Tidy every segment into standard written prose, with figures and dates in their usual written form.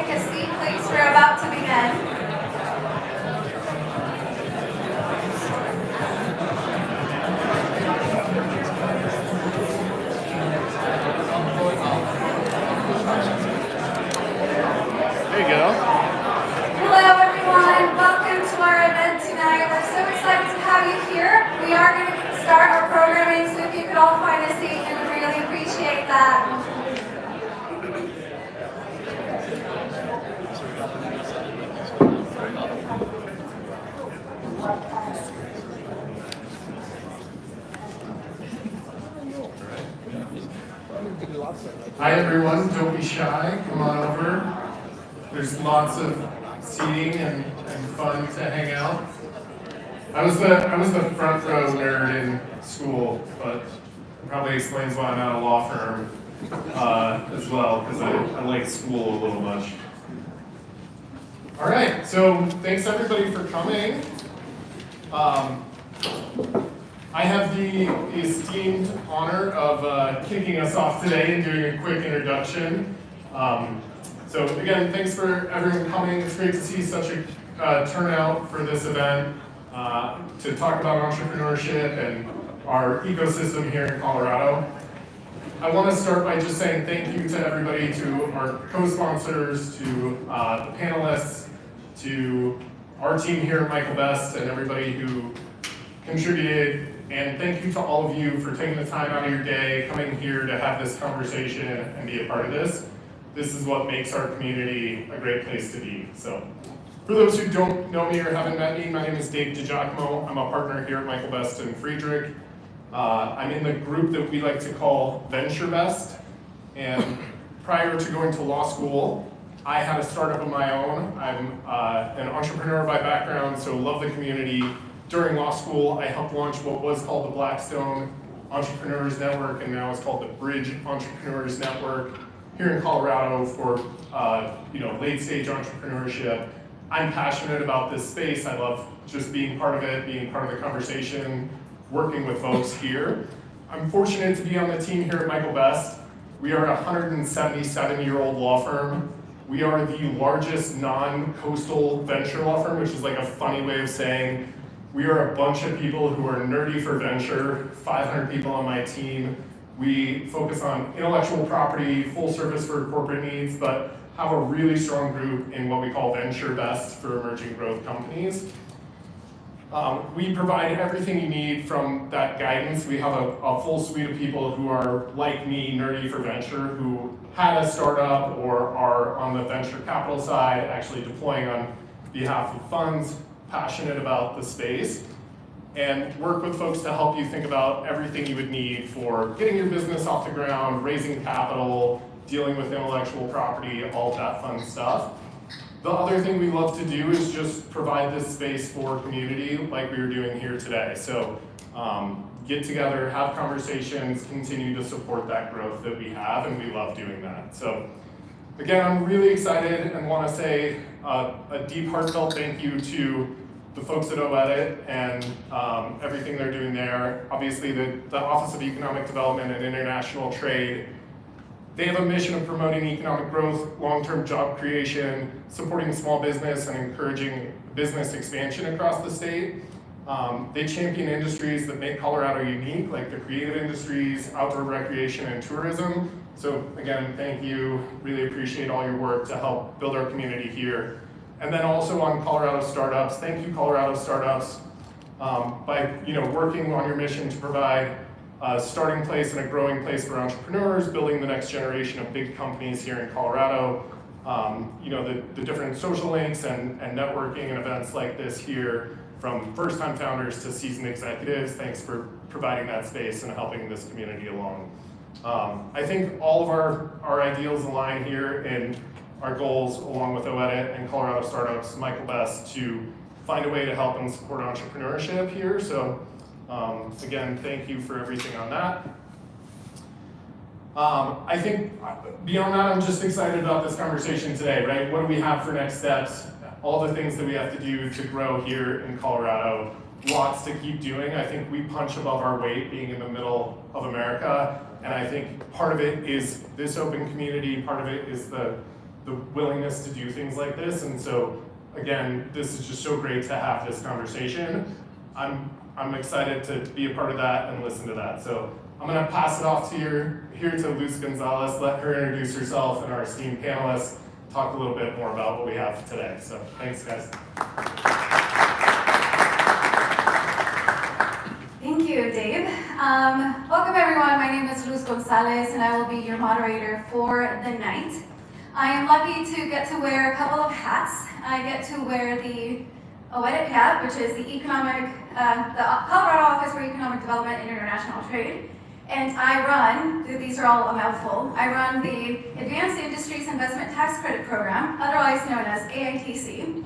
take a seat, please. We're about to begin. There you go. Hello, everyone. Welcome to our event tonight. We're so excited to have you here. We are going to start our programming, so if you could all find a seat, and we really appreciate that. Hi everyone, don't be shy, come on over. There's lots of seating and fun to hang out. I was the front row nerd in school, but it probably explains why I'm at a law firm as well, because I like school a little much. All right, so thanks everybody for coming. I have the esteemed honor of kicking us off today and doing a quick introduction. So again, thanks for everyone coming. It's great to see such a turnout for this event to talk about entrepreneurship and our ecosystem here in Colorado. I want to start by just saying thank you to everybody, to our co-sponsors, to the panelists, to our team here at Michael Best, and everybody who contributed. And thank you to all of you for taking the time out of your day, coming here to have this conversation and be a part of this. This is what makes our community a great place to be. So, for those who don't know me or haven't met me, my name is Dave DiGiacomo. I'm a partner here at Michael Best and Friedrich. I'm in the group that we like to call Venture Best. And prior to going to law school, I had a startup of my own. I'm an entrepreneur by background, so love the community. During law school, I helped launch what was called the Blackstone Entrepreneurs Network, and now it's called the Bridge Entrepreneurs Network here in Colorado for late-stage entrepreneurship. I'm passionate about this space. I love just being part of it, being part of the conversation, working with folks here. I'm fortunate to be on the team here at Michael Best. We are a 177-year-old law firm. We are the largest non-coastal venture law firm, which is like a funny way of saying we are a bunch of people who are nerdy for venture, 500 people on my team. We focus on intellectual property, full service for corporate needs, but have a really strong group in what we call Venture Best for emerging growth companies. We provide everything you need from that guidance. We have a full suite of people who are like me, nerdy for venture, who had a startup or are on the venture capital side, actually deploying on behalf of funds, passionate about the space, and work with folks to help you think about everything you would need for getting your business off the ground, raising capital, dealing with intellectual property, all that fun stuff. The other thing we love to do is just provide this space for community like we were doing here today. So get together, have conversations, continue to support that growth that we have, and we love doing that. So again, I'm really excited and want to say a deep heartfelt thank you to the folks at OEdit and everything they're doing there. Obviously the Office of Economic Development and International Trade, they have a mission of promoting economic growth, long-term job creation, supporting small business, and encouraging business expansion across the state. They champion industries that make Colorado unique, like the creative industries, outdoor recreation, and tourism. So again, thank you. Really appreciate all your work to help build our community here. And then also on Colorado Startups, thank you Colorado Startups, by working on your mission to provide a starting place and a growing place for entrepreneurs, building the next generation of big companies here in Colorado. The different social links and networking and events like this here, from first-time founders to seasoned executives. Thanks for providing that space and helping this community along. I think all of our ideals align here in our goals, along with OEdit and Colorado Startups, Michael Best, to find a way to help and support entrepreneurship here. So again, thank you for everything on that. I think beyond that, I'm just excited about this conversation today, right? What do we have for next steps? All the things that we have to do to grow here in Colorado. Lots to keep doing. I think we punch above our weight being in the middle of America. And I think part of it is this open community. Part of it is the the willingness to do things like this. And so, again, this is just so great to have this conversation. I'm excited to be a part of that and listen to that. So I'm going to pass it off to here to Luz Gonzalez, let her introduce herself and our esteemed panelists, talk a little bit more about what we have today. So thanks, guys. Thank you, Dave. Welcome everyone. My name is Luz Gonzalez and I will be your moderator for the night. I am lucky to get to wear a couple of hats. I get to wear the OEDIT hat, which is the Colorado Office for Economic Development and International Trade. And I run, these are all a mouthful, I run the Advanced Industries Investment Tax Credit Program, otherwise known as AITC.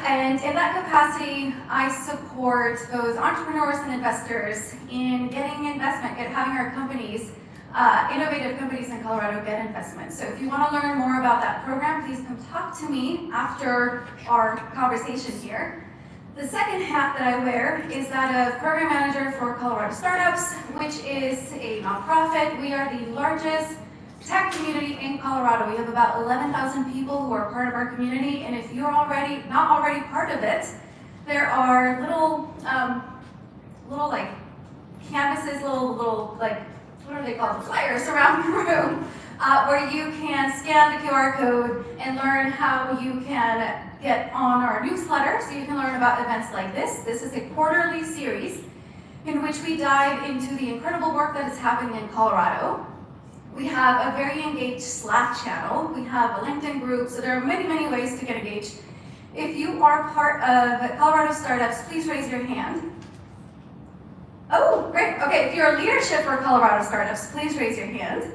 And in that capacity, I support those entrepreneurs and investors in getting investment, having our companies, innovative companies in Colorado get investment. So if you want to learn more about that program, please come talk to me after our conversation here. The second hat that I wear is that of Program Manager for Colorado Startups, which is a nonprofit. We are the largest tech community in Colorado. We have about 11,000 people who are part of our community, and if you're not already part of it, there are little like canvases, little like, what are they called, flyers around the room, where you can scan the QR code and learn how you can get on our newsletter, so you can learn about events like this. This is a quarterly series in which we dive into the incredible work that is happening in Colorado. We have a very engaged Slack channel. We have a LinkedIn group, so there are many, many ways to get engaged. If you are part of Colorado Startups, please raise your hand. Oh, great. Okay, if you're leadership for Colorado Startups, please raise your hand.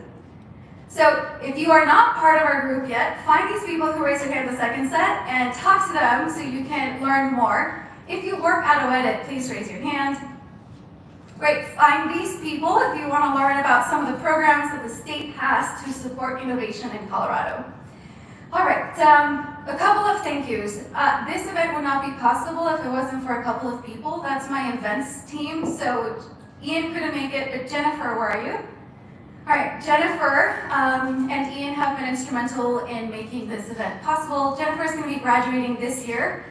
So if you are not part of our group yet, find these people who raised their hand the second set and talk to them so you can learn more. If you work at OEDIT, please raise your hand. Great, find these people if you want to learn about some of the programs that the state has to support innovation in Colorado. All right, a couple of thank yous. This event would not be possible if it wasn't for a couple of people. That's my events team, so Ian couldn't make it, but Jennifer, where are you? All right, Jennifer and Ian have been instrumental in making this event possible. Jennifer is going to be graduating this year.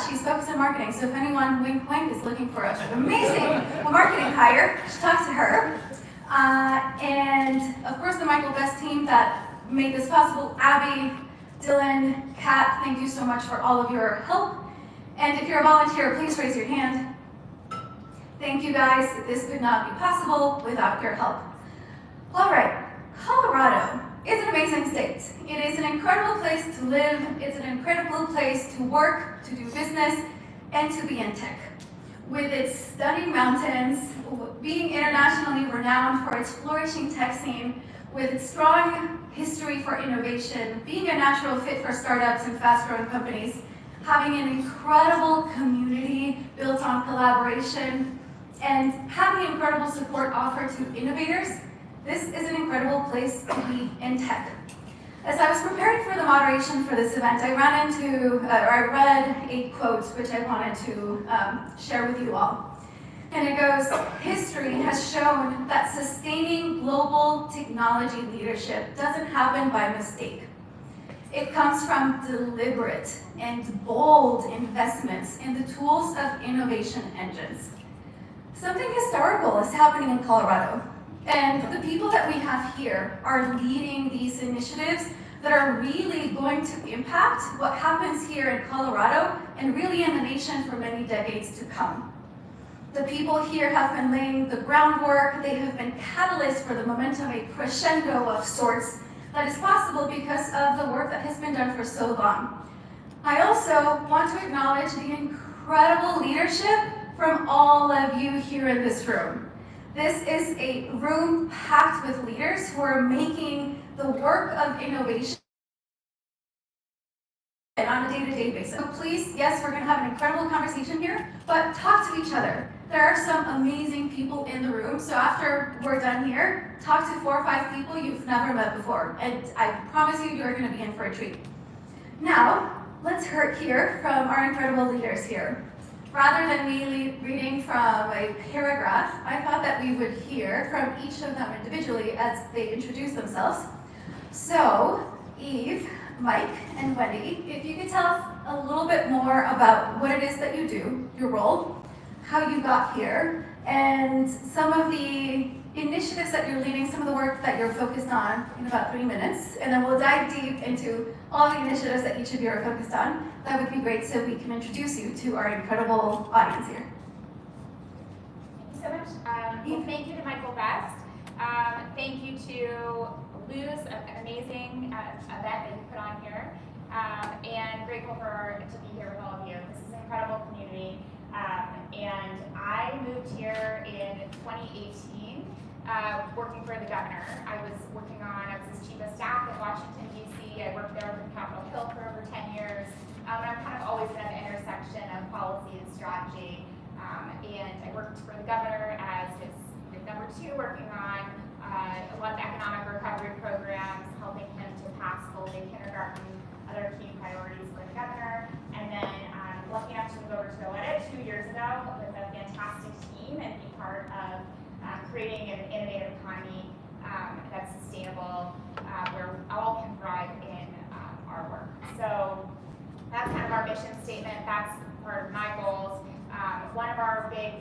She's focused on marketing, so if anyone, wink wink, is looking for an amazing marketing hire, just talk to her. And of course the Michael Best team that made this possible, Abby, Dylan, Kat, thank you so much for all of your help. And if you're a volunteer, please raise your hand. Thank you guys, this could not be possible without your help. All right, Colorado is an amazing state. It is an incredible place to live. It's an incredible place to work, to do business, and to be in tech. With its stunning mountains, being internationally renowned for its flourishing tech scene, with its strong history for innovation, being a natural fit for startups and fast-growing companies, having an incredible community built on collaboration, and having incredible support offered to innovators, this is an incredible place to be in tech. As I was preparing for the moderation for this event, I read a quote which I wanted to share with you all. And it goes, history has shown that sustaining global technology leadership doesn't happen by mistake. It comes from deliberate and bold investments in the tools of innovation engines. Something historical is happening in Colorado. And the people that we have here are leading these initiatives that are really going to impact what happens here in Colorado and really in the nation for many decades to come. The people here have been laying the groundwork. They have been catalysts for the momentum, a crescendo of sorts that is possible because of the work that has been done for so long. I also want to acknowledge the incredible leadership from all of you here in this room. This is a room packed with leaders who are making the work of innovation on a day-to-day basis. So please, yes, we're going to have an incredible conversation here, but talk to each other. There are some amazing people in the room, so after we're done here, talk to 4 or 5 people you've never met before, and I promise you, you're going to be in for a treat. Now, let's hear from our incredible leaders here. Rather than me reading from a paragraph, I thought that we would hear from each of them individually as they introduce themselves. So, Eve, Mike and Wendy, if you could tell us a little bit more about what it is that you do, your role, how you got here, and some of the initiatives that you're leading, some of the work that you're focused on in about 3 minutes, and then we'll dive deep into all the initiatives that each of you are focused on. That would be great so we can introduce you to our incredible audience here. Thank you so much. Well, thank you to Michael Best. Thank you to Luz, an amazing event that you put on here. And grateful to be here with all of you. This is an incredible community. And I moved here in 2018, working for the governor. I was his chief of staff in Washington, D.C. I worked there over in Capitol Hill for over 10 years. And I've kind of always been at the intersection of policy and strategy. And I worked for the governor as his number two, working on a lot of economic recovery programs, helping him to pass full-day kindergarten, other key priorities for the governor. And then lucky enough to move over to Goleta 2 years ago with a fantastic team and be part of creating an innovative economy that's sustainable, where all can thrive in our work. So that's kind of our mission statement. That's part of my goals. One of our big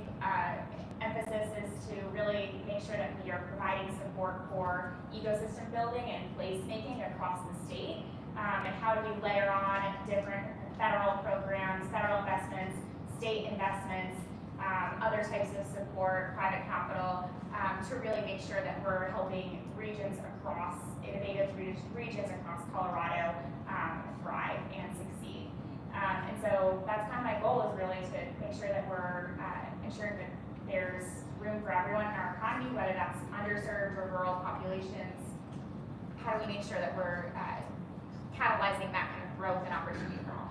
emphasis is to really make sure that we are providing support for ecosystem building and placemaking across the state. And how do we layer on different federal programs, federal investments, state investments, other types of support, private capital, to really make sure that we're helping innovative regions across Colorado thrive and succeed. And so that's kind of my goal, is really to make sure that we're ensuring that there's room for everyone in our economy, whether that's underserved or rural populations. How do we make sure that we're catalyzing that kind of growth and opportunity for all?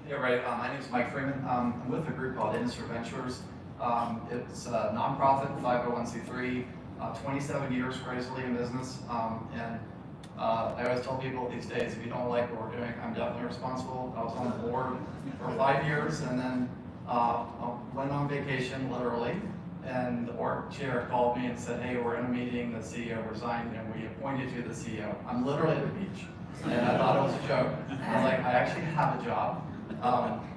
Hey everybody, my name is Mike Freeman. I'm with a group called Industry Ventures. It's a nonprofit, 501c3, 27 years crazily in business. And I always tell people these days, if you don't like what we're doing, I'm definitely responsible. I was on the board for 5 years and then went on vacation, literally. And the board chair called me and said, hey, we're in a meeting, the CEO resigned, and we appointed you the CEO. I'm literally at the beach. And I thought it was a joke. I was like, I actually have a job.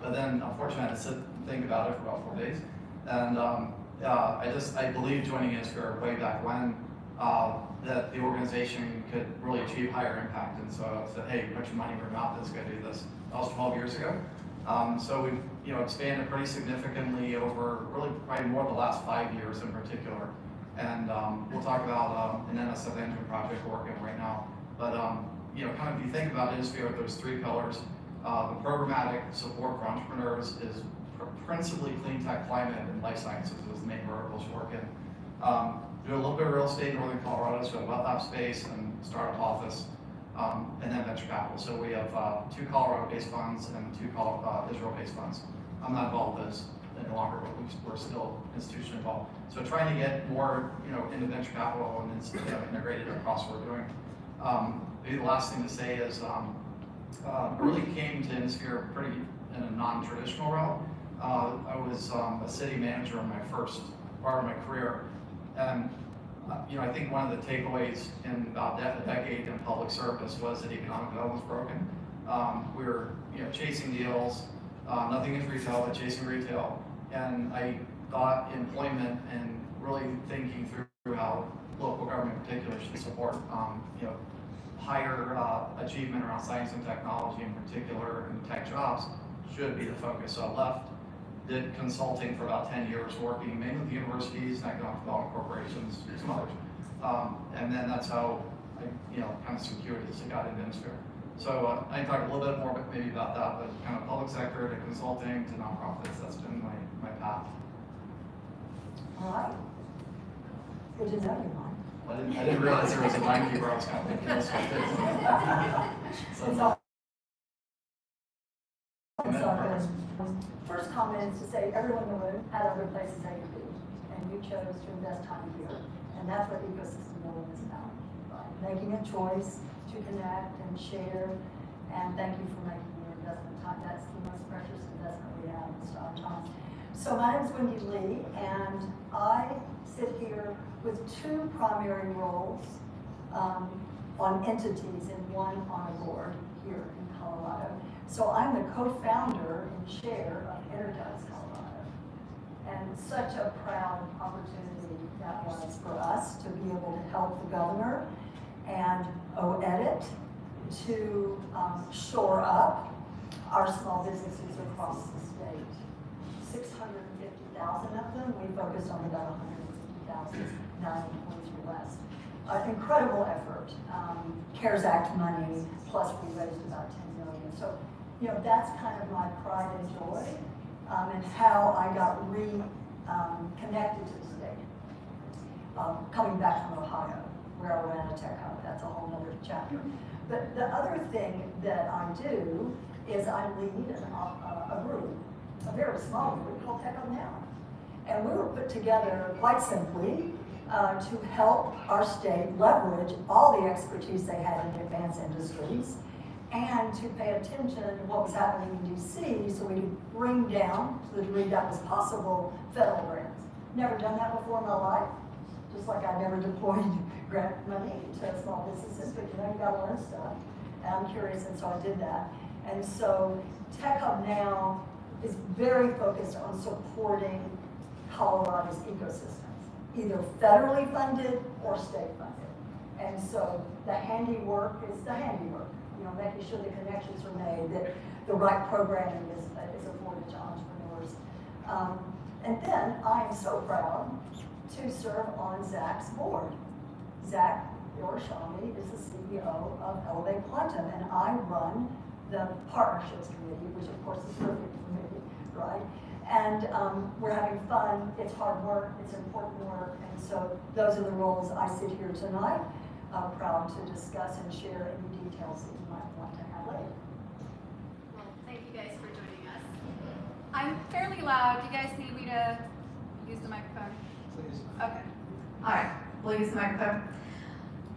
But then, unfortunately, I had to sit and think about it for about 4 days. And I believe joining Inspire way back when, that the organization could really achieve higher impact. And so I said, hey, put your money where your mouth is, go do this. That was 12 years ago. So we've expanded pretty significantly over really probably more the last 5 years in particular. And we'll talk about an NSF engine project we're working right now. But kind of if you think about Inspire, there's 3 pillars. The programmatic support for entrepreneurs is principally clean tech, climate, and life sciences is the main verticals you work in. Do a little bit of real estate in northern Colorado, so a web app space and startup office, and then venture capital. So we have 2 Colorado-based funds and 2 Israel-based funds. I'm not involved in this any longer, but we're still institution involved. So trying to get more, into venture capital and integrated across what we're doing. Maybe the last thing to say is, really came to Inspire pretty in a non-traditional route. I was a city manager in my first part of my career, and I think one of the takeaways in about a decade in public service was that economic development was broken. We were chasing deals, nothing is retail but chasing retail, and I thought employment and really thinking through how local government in particular should support higher achievement around science and technology in particular, and tech jobs should be the focus. So I left, did consulting for about 10 years, working mainly with universities, economic development corporations, some others. And then that's how I, kind of circuitously got into Inspire. So I can talk a little bit more maybe about that, but kind of public sector to consulting to nonprofits, that's been my path. All right. Good to know you, Mike. I didn't realize there was a timekeeper. I was kind of thinking this one too. So, first comment is to say everyone in the room had other places they could be, and you chose to invest time here, and that's what ecosystem building is about. Right? Making a choice to connect and share, and thank you for making your investment time. That's the most precious investment we have in our time. So my name is Wendy Lee, and I sit here with 2 primary roles. on entities and one on a board here in Colorado. So I'm the co-founder and chair of Energize Colorado. And such a proud opportunity that was for us to be able to help the governor and OEdit to shore up our small businesses across the state. 650,000 of them, we focused on about 150,000, 9 employees or less. Incredible effort. CARES Act money, plus we raised about 10 million. So, you know, that's kind of my pride and joy, and how I got connected to the state. Coming back from Ohio, where I ran a tech hub, that's a whole other chapter. But the other thing that I do is I lead a group, a very small group called Tech Hub Now. And we were put together quite simply to help our state leverage all the expertise they had in advanced industries and to pay attention to what was happening in DC so we could bring down, to the degree that was possible, federal grants. Never done that before in my life, just like I never deployed grant money to small businesses, but you know, you gotta learn stuff. And I'm curious, and so I did that. And so Tech Hub Now is very focused on supporting Colorado's ecosystems, either federally funded or state funded. And so the handiwork is the handiwork, you know, making sure the connections are made, that the right programming is afforded to entrepreneurs. And then I am so proud to serve on Zach's board. Zach Yorshami is the CEO of Elevate Quantum, and I run the partnerships committee, which of course is perfect for me, right? And we're having fun, it's hard work, it's important work, and so those are the roles I sit here tonight, proud to discuss and share any details that you might want to have later. Well, thank you guys for joining us. I'm fairly loud. Do you guys need me to use the microphone? Please. Okay. All right. We'll use the microphone.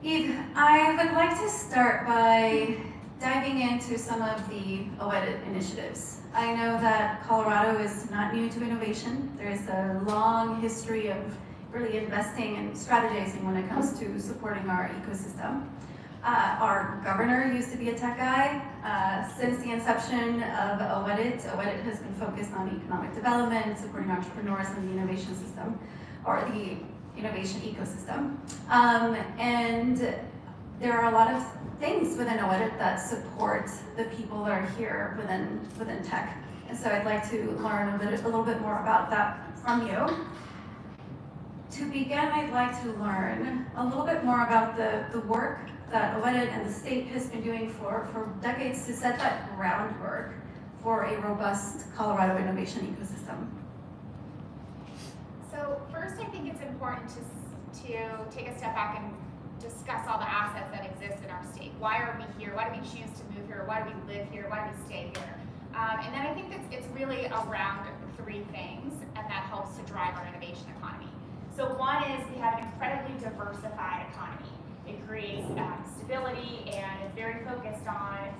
Eve, I would like to start by diving into some of the OEdit initiatives. I know that Colorado is not new to innovation. There is a long history of really investing and strategizing when it comes to supporting our ecosystem. Our governor used to be a tech guy. Since the inception of OEdit has been focused on economic development, supporting entrepreneurs in the innovation system, or the innovation ecosystem. And there are a lot of things within OEdit that support the people that are here within tech. And so I'd like to learn a little bit more about that from you. To begin, I'd like to learn a little bit more about the work that OEdit and the state has been doing for decades to set that groundwork for a robust Colorado innovation ecosystem. So first, I think it's important to take a step back and discuss all the assets that exist in our state. Why are we here? Why do we choose to move here? Why do we live here? Why do we stay here? And then I think it's really around 3 things, and that helps to drive our innovation economy. So one is we have an incredibly diversified economy. It creates stability, and it's very focused on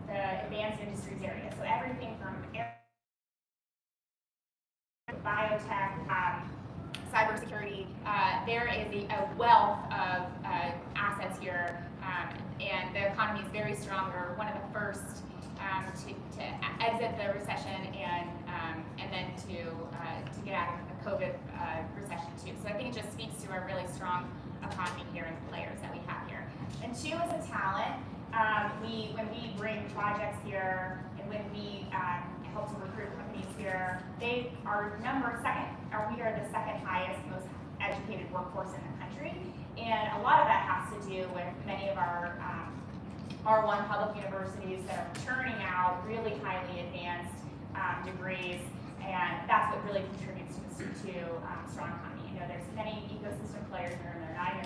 the advanced industries area. So everything from biotech, cybersecurity, there is a wealth of assets here, and the economy is very strong. We're one of the first to exit the recession and then to get out of the COVID recession too. So I think it just speaks to a really strong economy here and the players that we have here. And 2 is a talent. When we bring projects here and when we help to recruit companies here, we are the second highest, most educated workforce in the country. And a lot of that has to do with many of our R1 public universities that are churning out really highly advanced degrees, and that's what really contributes to strong economy. You know, there's many ecosystem players here, and they're not even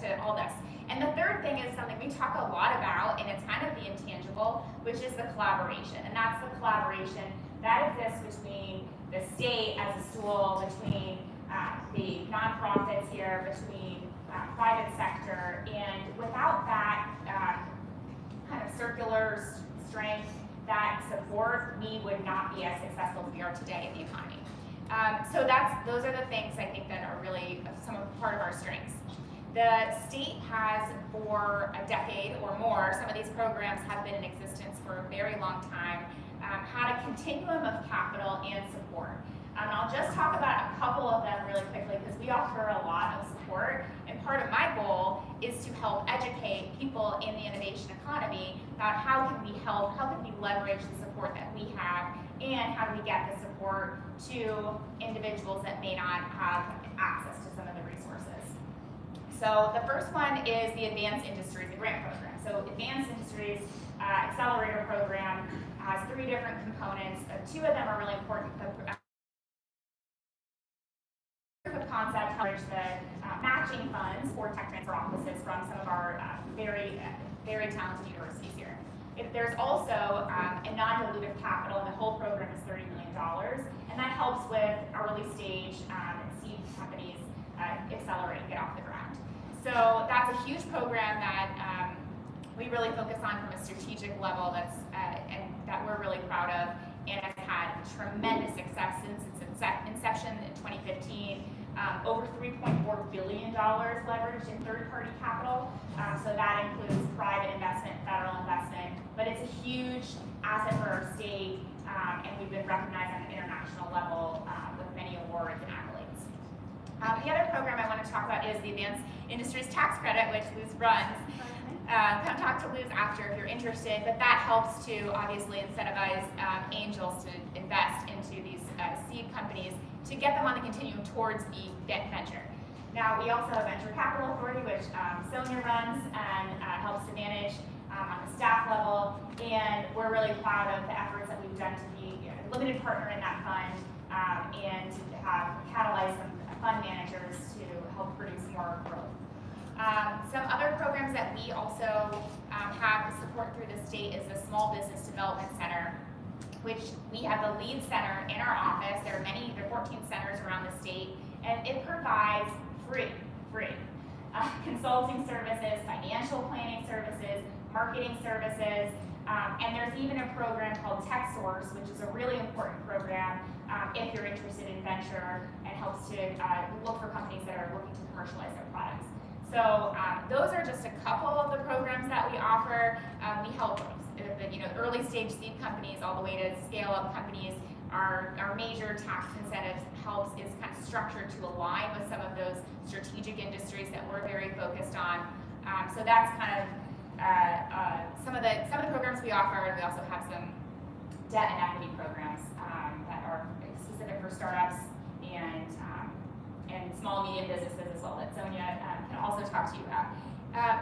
to all this. And the third thing is something we talk a lot about, and it's kind of the intangible, which is the collaboration. And that's the collaboration that exists between the state as a stool, between the nonprofits here, between private sector, and without that kind of circular strength, that support, we would not be as successful as we are today in the economy. So those are the things I think that are really part of our strengths. The state has, for a decade or more, some of these programs have been in existence for a very long time, had a continuum of capital and support. I'll just talk about a couple of them really quickly because we offer a lot of support, and part of my goal is to help educate people in the innovation economy about how can we help, how can we leverage the support that we have, and how do we get the support to individuals that may not have access to some of the resources. So the first one is the Advanced Industries, the grant program. So Advanced Industries Accelerator Program has 3 different components. 2 of them are really important. The proof of concept covers the matching funds for tech transfer offices from some of our very talented universities here. There's also a non-dilutive capital, and the whole program is $30 million, and that helps with early stage and seed companies accelerate and get off the ground. So that's a huge program that we really focus on from a strategic level and that we're really proud of, and has had tremendous success since its inception in 2015. Over $3.4 billion leveraged in third-party capital. So that includes private investment, federal investment, but it's a huge asset for our state, and we've been recognized on an international level with many awards and accolades. The other program I want to talk about is the Advanced Industries Tax Credit, which Luz runs. Come talk to Luz after if you're interested, but that helps to obviously incentivize angels to invest into these seed companies to get them on the continuum towards the venture. Now, we also have Venture Capital Authority, which Sonia runs and helps to manage on the staff level, and we're really proud of the efforts that we've done to be a limited partner in that fund and to have catalyzed some fund managers to help produce more growth. Some other programs that we also have support through the state is the Small Business Development Center, which we have the lead center in our office. There are 14 centers around the state, and it provides free consulting services, financial planning services, marketing services, and there's even a program called Tech Source, which is a really important program if you're interested in venture and helps to look for companies that are looking to commercialize their products. So those are just a couple of the programs that we offer. We help early stage seed companies all the way to scale up companies. Our major tax incentives is kind of structured to align with some of those strategic industries that we're very focused on. So that's kind of some of the programs we offer, and we also have some debt and equity programs that are specific for startups and small and medium businesses as well that Sonia can also talk to you about.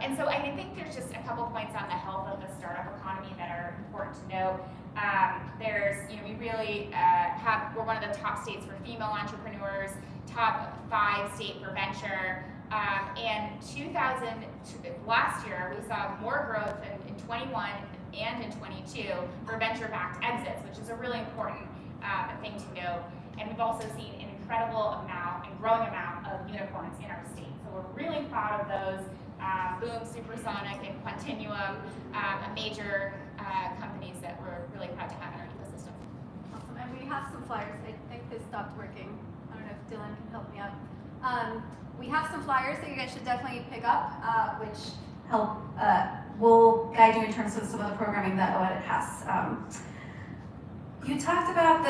And so I think there's just a couple points on the health of the startup economy that are important to note. We really we're one of the top states for female entrepreneurs, top 5 state for venture. And last year we saw more growth in 21 and in 22 for venture-backed exits, which is a really important thing to note. And we've also seen an incredible amount and growing amount of unicorns in our state. So we're really proud of those. Boom, Supersonic, and Quantinuum, major companies that we're really proud to have in our ecosystem. Awesome, and we have some flyers. I think this stopped working. I don't know if Dylan can help me out. We have some flyers that you guys should definitely pick up, which will guide you in terms of some of the programming that OED has. You talked about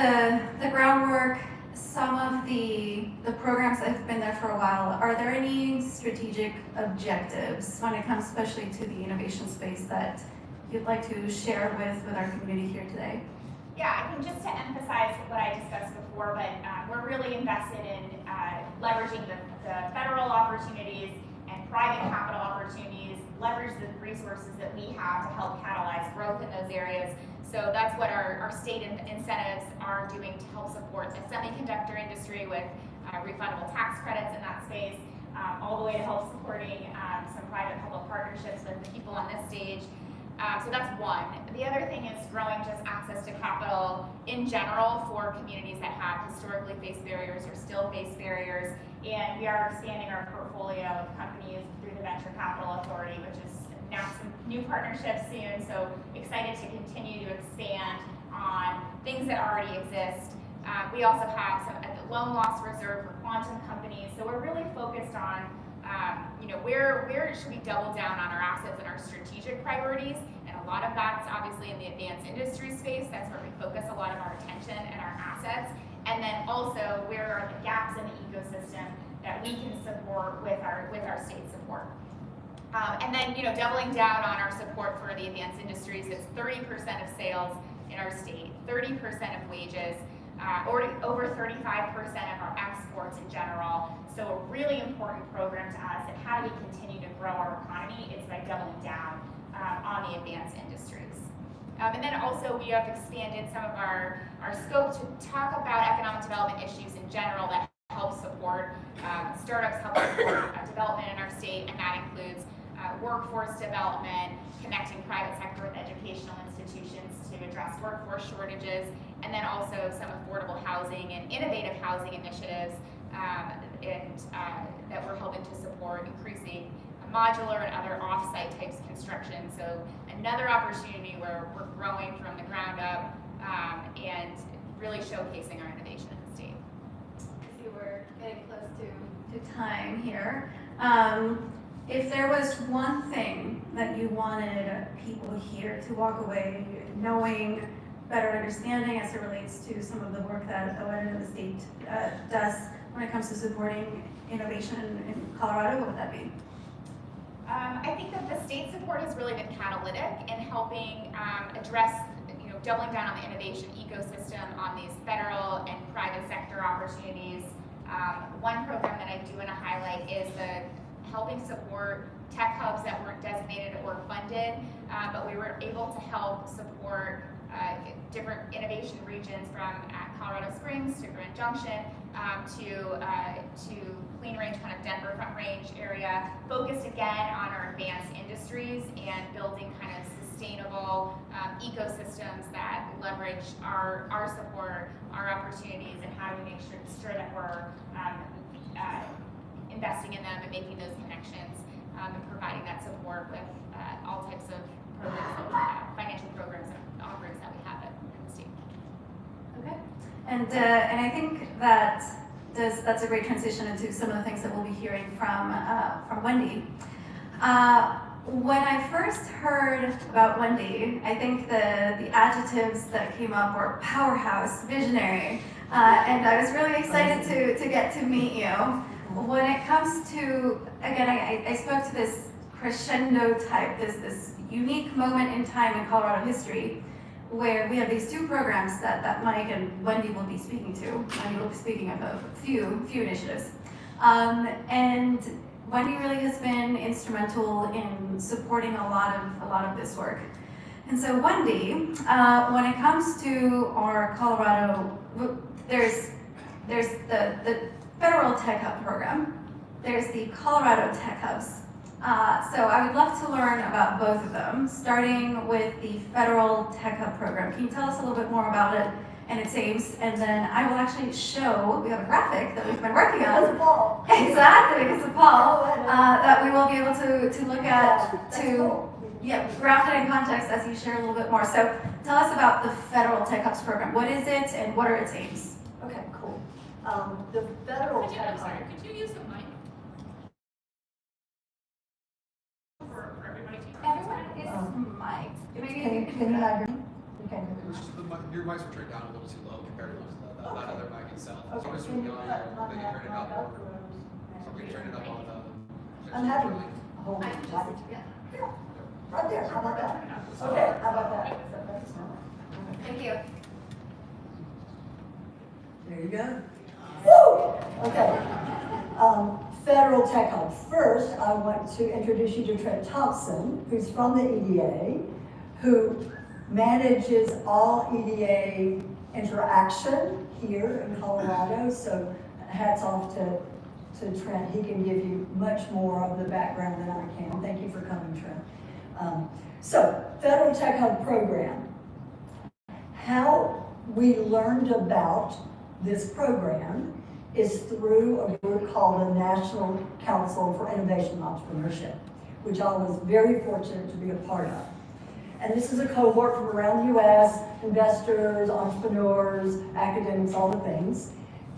the groundwork, some of the programs that have been there for a while. Are there any strategic objectives when it comes especially to the innovation space that you'd like to share with our community here today? Yeah, I think just to emphasize what I discussed before, but we're really invested in leveraging the federal opportunities and private capital opportunities, leverage the resources that we have to help catalyze growth in those areas. So that's what our state incentives are doing to help support the semiconductor industry with refundable tax credits in that space, all the way to help supporting some private-public partnerships with the people on this stage. So that's one. The other thing is growing just access to capital in general for communities that have historically faced barriers or still face barriers. And we are expanding our portfolio of companies through the Venture Capital Authority, which is announced some new partnerships soon. So excited to continue to expand on things that already exist. We also have a loan loss reserve for quantum companies. So we're really focused on where should we double down on our assets and our strategic priorities? And a lot of that's obviously in the advanced industry space. That's where we focus a lot of our attention and our assets. And then also, where are the gaps in the ecosystem that we can support with our state support? And then, doubling down on our support for the advanced industries. It's 30% of sales in our state, 30% of wages, or over 35% of our exports in general. So a really important program to us. And how do we continue to grow our economy? It's by doubling down on the advanced industries. And then also we have expanded some of our scope to talk about economic development issues in general that help support startups, help support development in our state, and that includes workforce development, connecting private sector with educational institutions to address workforce shortages, and then also some affordable housing and innovative housing initiatives that we're helping to support, increasing modular and other off-site types of construction. So another opportunity where we're growing from the ground up and really showcasing our innovation in the state. I see we're getting close to time here. If there was one thing that you wanted people here to walk away knowing, better understanding as it relates to some of the work that OED and the state does when it comes to supporting innovation in Colorado, what would that be? I think that the state support has really been catalytic in helping address, doubling down on the innovation ecosystem, on these federal and private sector opportunities. One program that I do want to highlight is the helping support tech hubs that weren't designated or funded, but we were able to help support different innovation regions from Colorado Springs to Grand Junction to Clean Range, kind of Denver Front Range area, focused again on our advanced industries and building kind of sustainable ecosystems that leverage our support, our opportunities, and how do we make sure that we're investing in them and making those connections and providing that support with all types of programs, financial programs and offerings that we have in the state. Okay, and I think that's a great transition into some of the things that we'll be hearing from Wendy. When I first heard about Wendy, I think the adjectives that came up were powerhouse, visionary, and I was really excited to get to meet you. When it comes to, again, I spoke to this crescendo type, this unique moment in time in Colorado history, where we have these two programs that Mike and Wendy will be speaking to. Wendy will be speaking of a few initiatives. And Wendy really has been instrumental in supporting a lot of this work. And so Wendy, when it comes to our Colorado, there's the Federal Tech Hub program, there's the Colorado Tech Hubs. So I would love to learn about both of them, starting with the Federal Tech Hub program. Can you tell us a little bit more about it and its aims? And then I will actually show, we have a graphic that we've been working on. That's Paul. Exactly, because of Paul, that we will be able to look at, ground it in context as you share a little bit more. So tell us about the Federal Tech Hubs program. What is it and what are its aims? Okay, cool. The Federal I'm Tech sorry, Hub. could you use the mic? For everybody to hear? Everyone is mic'd. Maybe if you Can you not hear me? You can It was just your mics were turned down a little too low compared to that other mic itself. So Okay, as can we you go, cut my they can turn it up mic or so we can turn it up on the. I'm having a whole I mic. can just, yeah. Right there, how about that? Okay, how about that? Thank you. There you go. Woo! Okay. Federal Tech Hub. First, I want to introduce you to Trent Thompson, who's from the EDA, who manages all EDA interaction here in Colorado. So hats off to Trent. He can give you much more of the background than I can. Thank you for coming, Trent. So, Federal Tech Hub program. How we learned about this program is through a group called the National Council for Innovation and Entrepreneurship, which I was very fortunate to be a part of. And this is a cohort from around the US, investors, entrepreneurs, academics, all the things.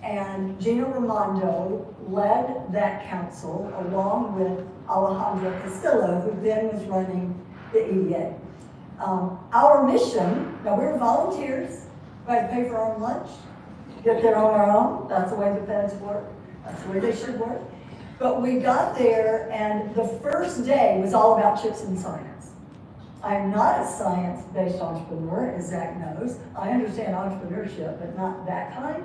And Gina Raimondo led that council along with Alejandra Castillo, who then was running the EDA. Our mission, now we're volunteers, we had to pay for our own lunch, get there on our own, that's the way the feds work, that's the way they should work. But we got there and the first day was all about chips and science. I'm not a science-based entrepreneur, as Zach knows. I understand entrepreneurship, but not that kind.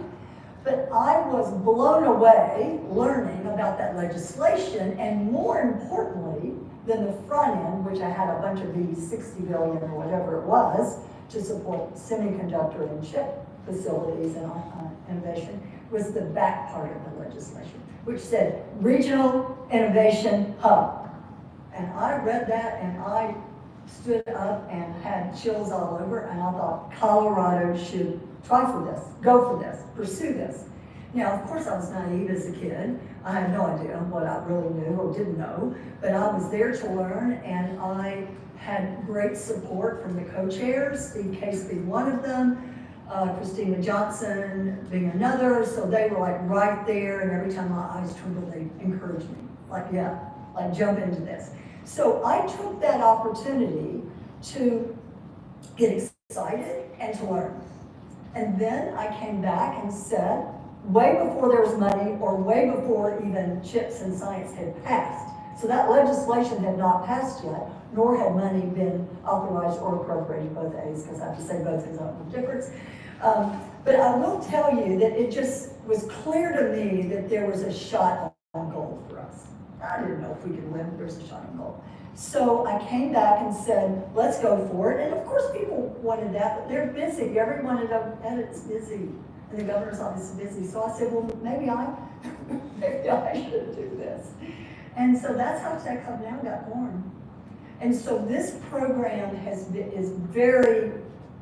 But I was blown away learning about that legislation, and more importantly than the front end, which I had a bunch of these 60 billion or whatever it was to support semiconductor and chip facilities and innovation, was the back part of the legislation, which said Regional Innovation Hub. And I read that and I stood up and had chills all over, and I thought Colorado should try for this, go for this, pursue this. Now, of course, I was naive as a kid. I had no idea what I really knew or didn't know, but I was there to learn, and I had great support from the co-chairs, Steve Case being one of them, Christina Johnson being another, so they were like right there, and every time my eyes twinkled, they encouraged me, like, yeah, like jump into this. So I took that opportunity to get excited and to learn. And then I came back and said, way before there was money or way before even chips and science had passed, so that legislation had not passed yet, nor had money been authorized or appropriated, both A's, because I have to say both is not the difference. But I will tell you that it just was clear to me that there was a shot on goal for us. I didn't know if we could win, but there was a shot on goal. So I came back and said, let's go for it. And of course people wanted that, but they're busy. Everyone at it's busy. And the governor's office is busy. So I said, well, maybe I should do this. And so that's how Tech Hub Now got born. And so this program is very,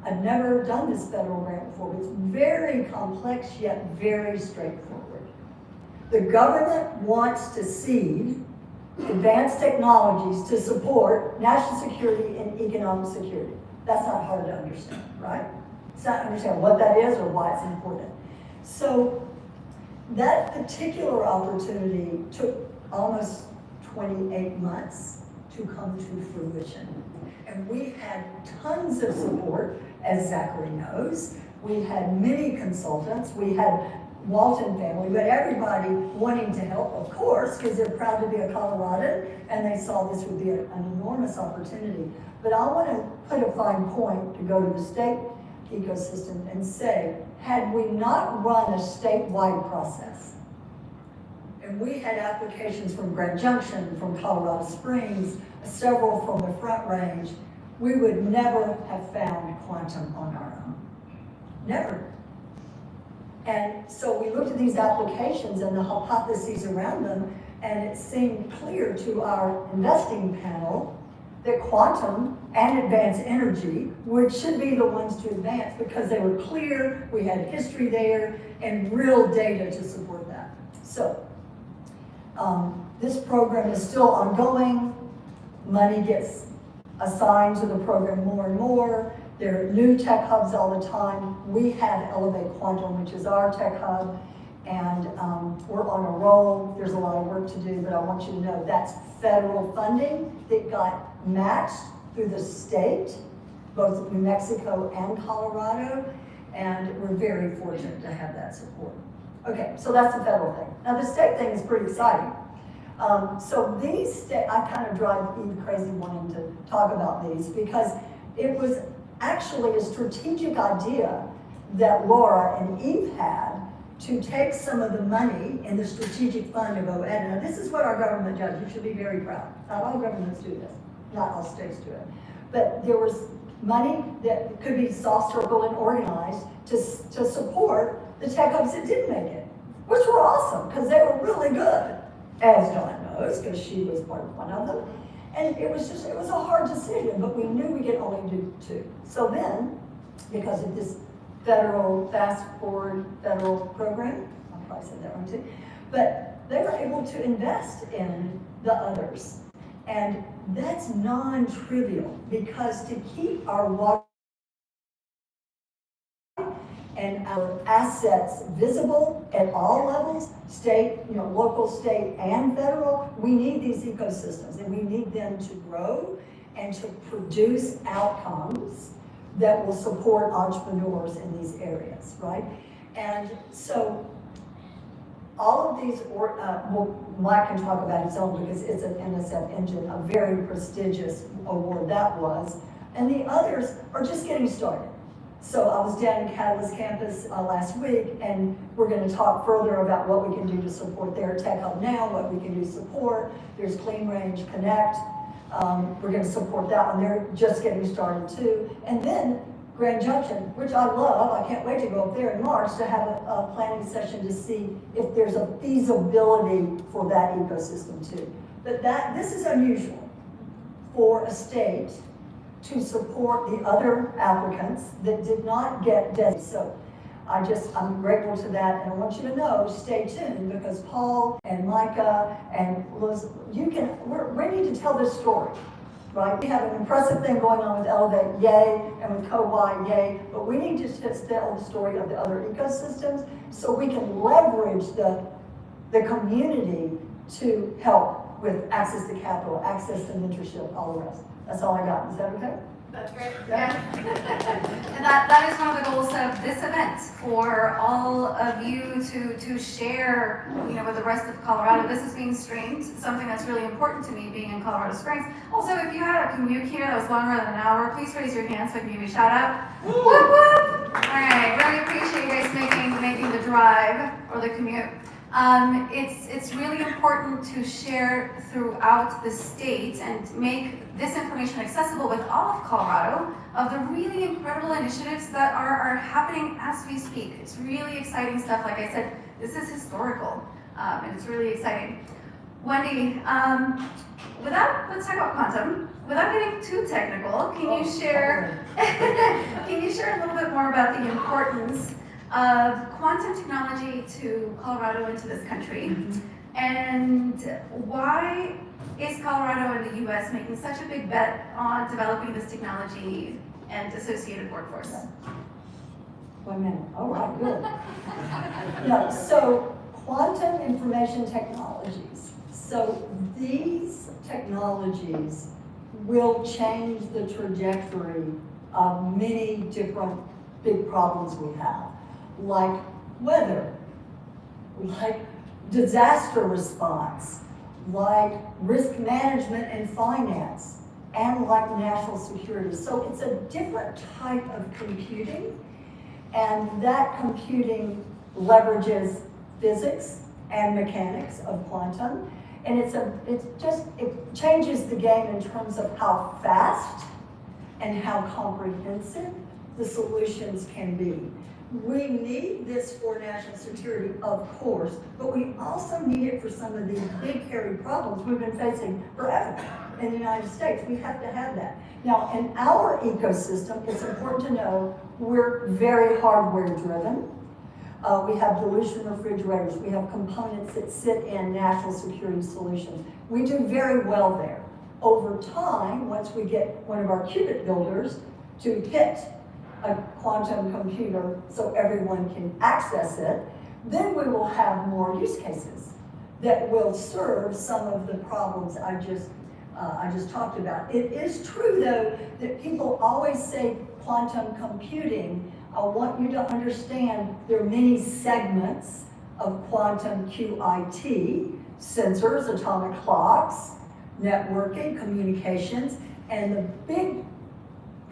I've never done this federal grant before, but it's very complex yet very straightforward. The government wants to seed advanced technologies to support national security and economic security. That's not hard to understand, right? It's not understand what that is or why it's important. So that particular opportunity took almost 28 months to come to fruition. And we had tons of support, as Zachary knows. We had many consultants. We had Walton family, but everybody wanting to help, of course, because they're proud to be a Coloradan, and they saw this would be an enormous opportunity. But I want to put a fine point to go to the state ecosystem and say, had we not run a statewide process, and we had applications from Grand Junction, from Colorado Springs, several from the Front Range, we would never have found quantum on our own. Never. And so we looked at these applications and the hypotheses around them, and it seemed clear to our investing panel that quantum and advanced energy should be the ones to advance because they were clear, we had history there, and real data to support that. So this program is still ongoing. Money gets assigned to the program more and more. There are new tech hubs all the time. We have Elevate Quantum, which is our tech hub, and we're on a roll. There's a lot of work to do, but I want you to know that's federal funding that got matched through the state, both New Mexico and Colorado, and we're very fortunate to have that support. Okay, so that's the federal thing. Now the state thing is pretty exciting. So these I kind of drive Eve crazy wanting to talk about these because it was actually a strategic idea that Laura and Eve had to take some of the money in the strategic fund of OED. Now this is what our government does. You should be very proud. Not all governments do this. Not all states do it. But there was money that could be soft circled and organized to support the tech hubs that didn't make it, which were awesome because they were really good, as Dawn knows, because she was part of one of them. And it was a hard decision, but we knew we could only do two. So then, because of this federal, fast forward federal program, I probably said that wrong too, but they were able to invest in the others. And that's non-trivial because to keep our water and our assets visible at all levels, state, local, state, and federal. We need these ecosystems, and we need them to grow and to produce outcomes that will support entrepreneurs in these areas, right? And so all of these, Mike can talk about his own because it's an NSF engine, a very prestigious award that was, and the others are just getting started. So I was down in Catalyst campus last week, and we're going to talk further about what we can do to support their Tech Hub Now, what we can do to support. There's Clean Range Connect. We're going to support that one. They're just getting started too. And then Grand Junction, which I love. I can't wait to go up there in March to have a planning session to see if there's a feasibility for that ecosystem too. But this is unusual for a state to support the other applicants that did not get designated. So I'm grateful to that, and I want you to know, stay tuned, because Paul and Micah and Liz, we need to tell this story, right? We have an impressive thing going on with Elevate, yay, and with Co-Y, yay, but we need to tell the story of the other ecosystems so we can leverage the community to help with access to capital, access to mentorship, all the rest. That's all I got. Is that okay? That's great. Yeah. And that is one of the goals of this event, for all of you to share, with the rest of Colorado. This is being streamed, something that's really important to me, being in Colorado Springs. Also, if you had a commute here that was longer than an hour, please raise your hand so I can give you a shout out. Woo! Whoop, whoop. All right, really appreciate you guys making the drive or the commute. It's really important to share throughout the state and make this information accessible with all of Colorado, of the really incredible initiatives that are happening as we speak. It's really exciting stuff. Like I said, this is historical, and it's really exciting. Wendy, let's talk about quantum. Without getting too technical, can you share a little bit more about the importance of quantum technology to Colorado and to this country? And why is Colorado and the US making such a big bet on developing this technology and associated workforce? 1 minute. All right, good. No, so quantum information technologies. So these technologies will change the trajectory of many different big problems we have, like weather, like disaster response, like risk management and finance, and like national security. So it's a different type of computing, and that computing leverages physics and mechanics of quantum, and it changes the game in terms of how fast and how comprehensive the solutions can be. We need this for national security, of course, but we also need it for some of these big, hairy problems we've been facing forever in the United States. We have to have that. Now, in our ecosystem, it's important to know we're very hardware driven. We have dilution refrigerators. We have components that sit in national security solutions. We do very well there. Over time, once we get one of our qubit builders to hit a quantum computer so everyone can access it, then we will have more use cases that will serve some of the problems I just talked about. It is true, though, that people always say quantum computing. I want you to understand there are many segments of quantum QIT: sensors, atomic clocks, networking, communications, and the big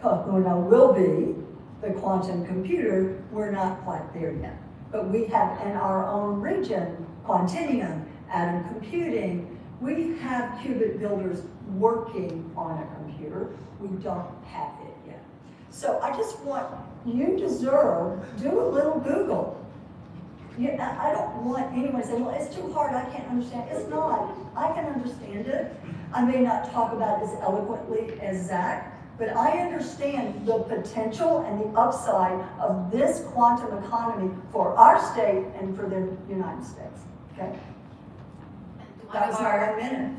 will be the quantum computer. We're not quite there yet. But we have in our own region, Quantinuum, atom computing, we have qubit builders working on a computer. We don't have it yet. So I just want, you deserve, do a little Google. I don't want anyone to say, well, it's too hard, I can't understand. It's not. I can understand it. I may not talk about it as eloquently as Zach, but I understand the potential and the upside of this quantum economy for our state and for the United States. Okay? That was our 1 minute.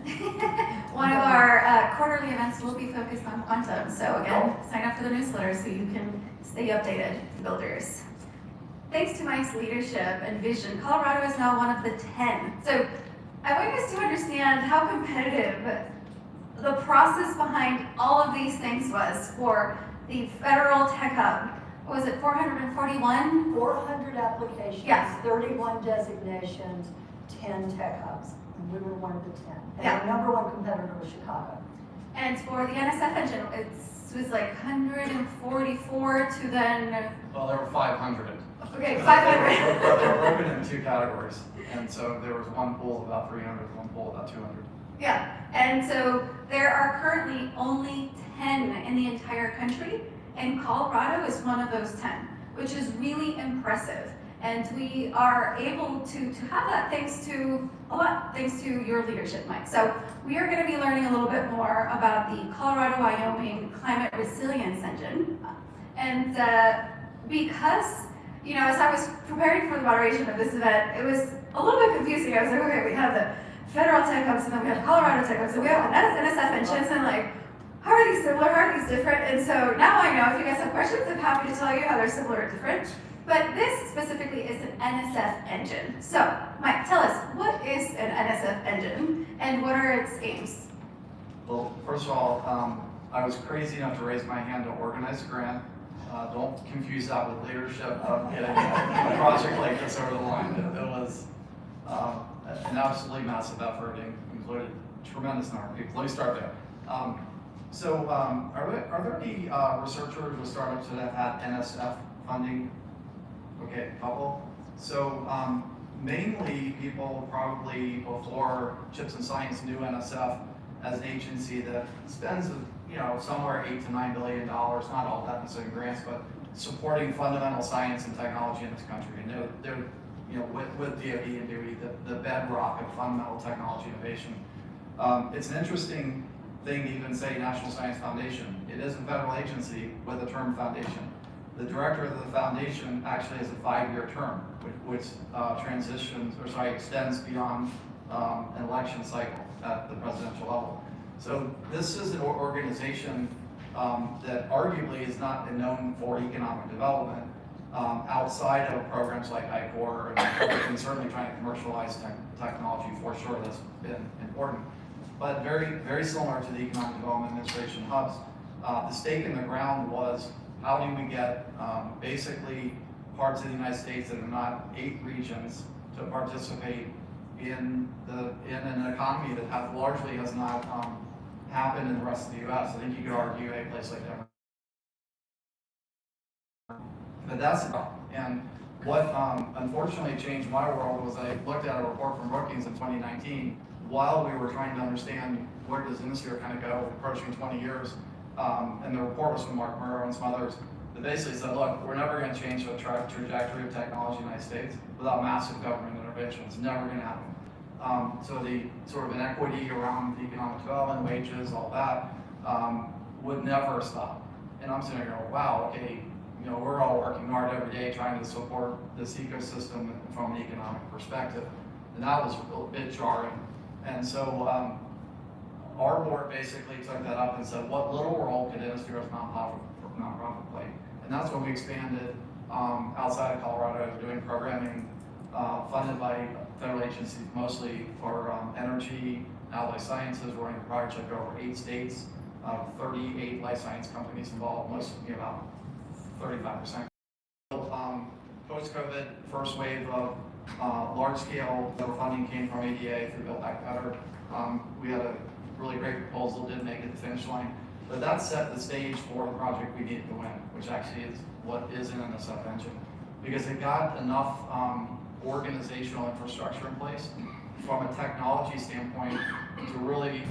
One of our quarterly events will be focused on quantum. So again, sign up for the newsletter so you can stay updated, builders. thanks to Mike's leadership and vision, Colorado is now one of the 10. So I want you guys to understand how competitive the process behind all of these things was for the Federal Tech Hub. What was it, 441? 400 applications, Yeah. 31 designations, 10 tech hubs, and we were one of the 10. And Yeah. our number one competitor was Chicago. And for the NSF engine, it was like 144 to then, Well, there were 500. okay, They 500. were broken into two categories, and so there was one pool of about 300, one pool of about 200. Yeah, and so there are currently only 10 in the entire country, and Colorado is one of those 10, which is really impressive. And we are able to have that thanks to your leadership, Mike. So we are going to be learning a little bit more about the Colorado-Wyoming Climate Resilience Engine. And because, you know, as I was preparing for the moderation of this event, it was a little bit confusing. I was like, okay, we have the federal tech hubs, and then we have Colorado tech hubs, and we have NSF engines, and like, how are these similar, how are these different? And so now I know, if you guys have questions, I'm happy to tell you how they're similar or different. But this specifically is an NSF engine. So, Mike, tell us, what is an NSF engine, and what are its aims? Well, first of all, I was crazy enough to raise my hand to organize a grant. Don't confuse that with leadership of getting a project like this over the line. It was an absolutely massive effort and included a tremendous number of people. Let me start there. Are there any researchers or startups that have had NSF funding? Okay, a couple. So mainly people probably before Chips and Science knew NSF as an agency that spends, you know, somewhere $8 to $9 billion, not all that necessarily grants, but supporting fundamental science and technology in this country. And they're you know, with DoD and DOE, the bedrock of fundamental technology innovation. It's an interesting thing to even say National Science Foundation. It is a federal agency with a term foundation. The director of the foundation actually has a 5-year term, which extends beyond an election cycle at the presidential level. So this is an organization that arguably is not known for economic development outside of programs like ICOR and certainly trying to commercialize technology for sure. That's been important. But very, very similar to the Economic Development Administration hubs, the stake in the ground was how do we get basically parts of the United States that are not 8 regions to participate in an economy that largely has not happened in the rest of the U.S. I think you could argue a place like Denver. But that's the problem. And what unfortunately changed my world was I looked at a report from Brookings in 2019 while we were trying to understand where does industry kind of go, approaching 20 years. And the report was from Mark Murrow and some others that basically said, look, we're never going to change the trajectory of technology in the United States without massive government intervention. It's never going to happen. So the sort of inequity around economic development, wages, all that, would never stop. And I'm sitting there going, wow, okay, you know, we're all working hard every day trying to support this ecosystem from an economic perspective. And that was a bit jarring. And so our board basically took that up and said, what little role could industry as nonprofit play? And that's when we expanded outside of Colorado, doing programming funded by federal agencies, mostly for energy, now life sciences. We're running a project over 8 states, 38 life science companies involved, most of them about 35%. Post-COVID, first wave of large-scale funding came from ADA through Build Back Better. We had a really great proposal, didn't make it to the finish line, but that set the stage for the project we needed to win, which actually is what is an NSF engine, because it got enough organizational infrastructure in place from a technology standpoint to really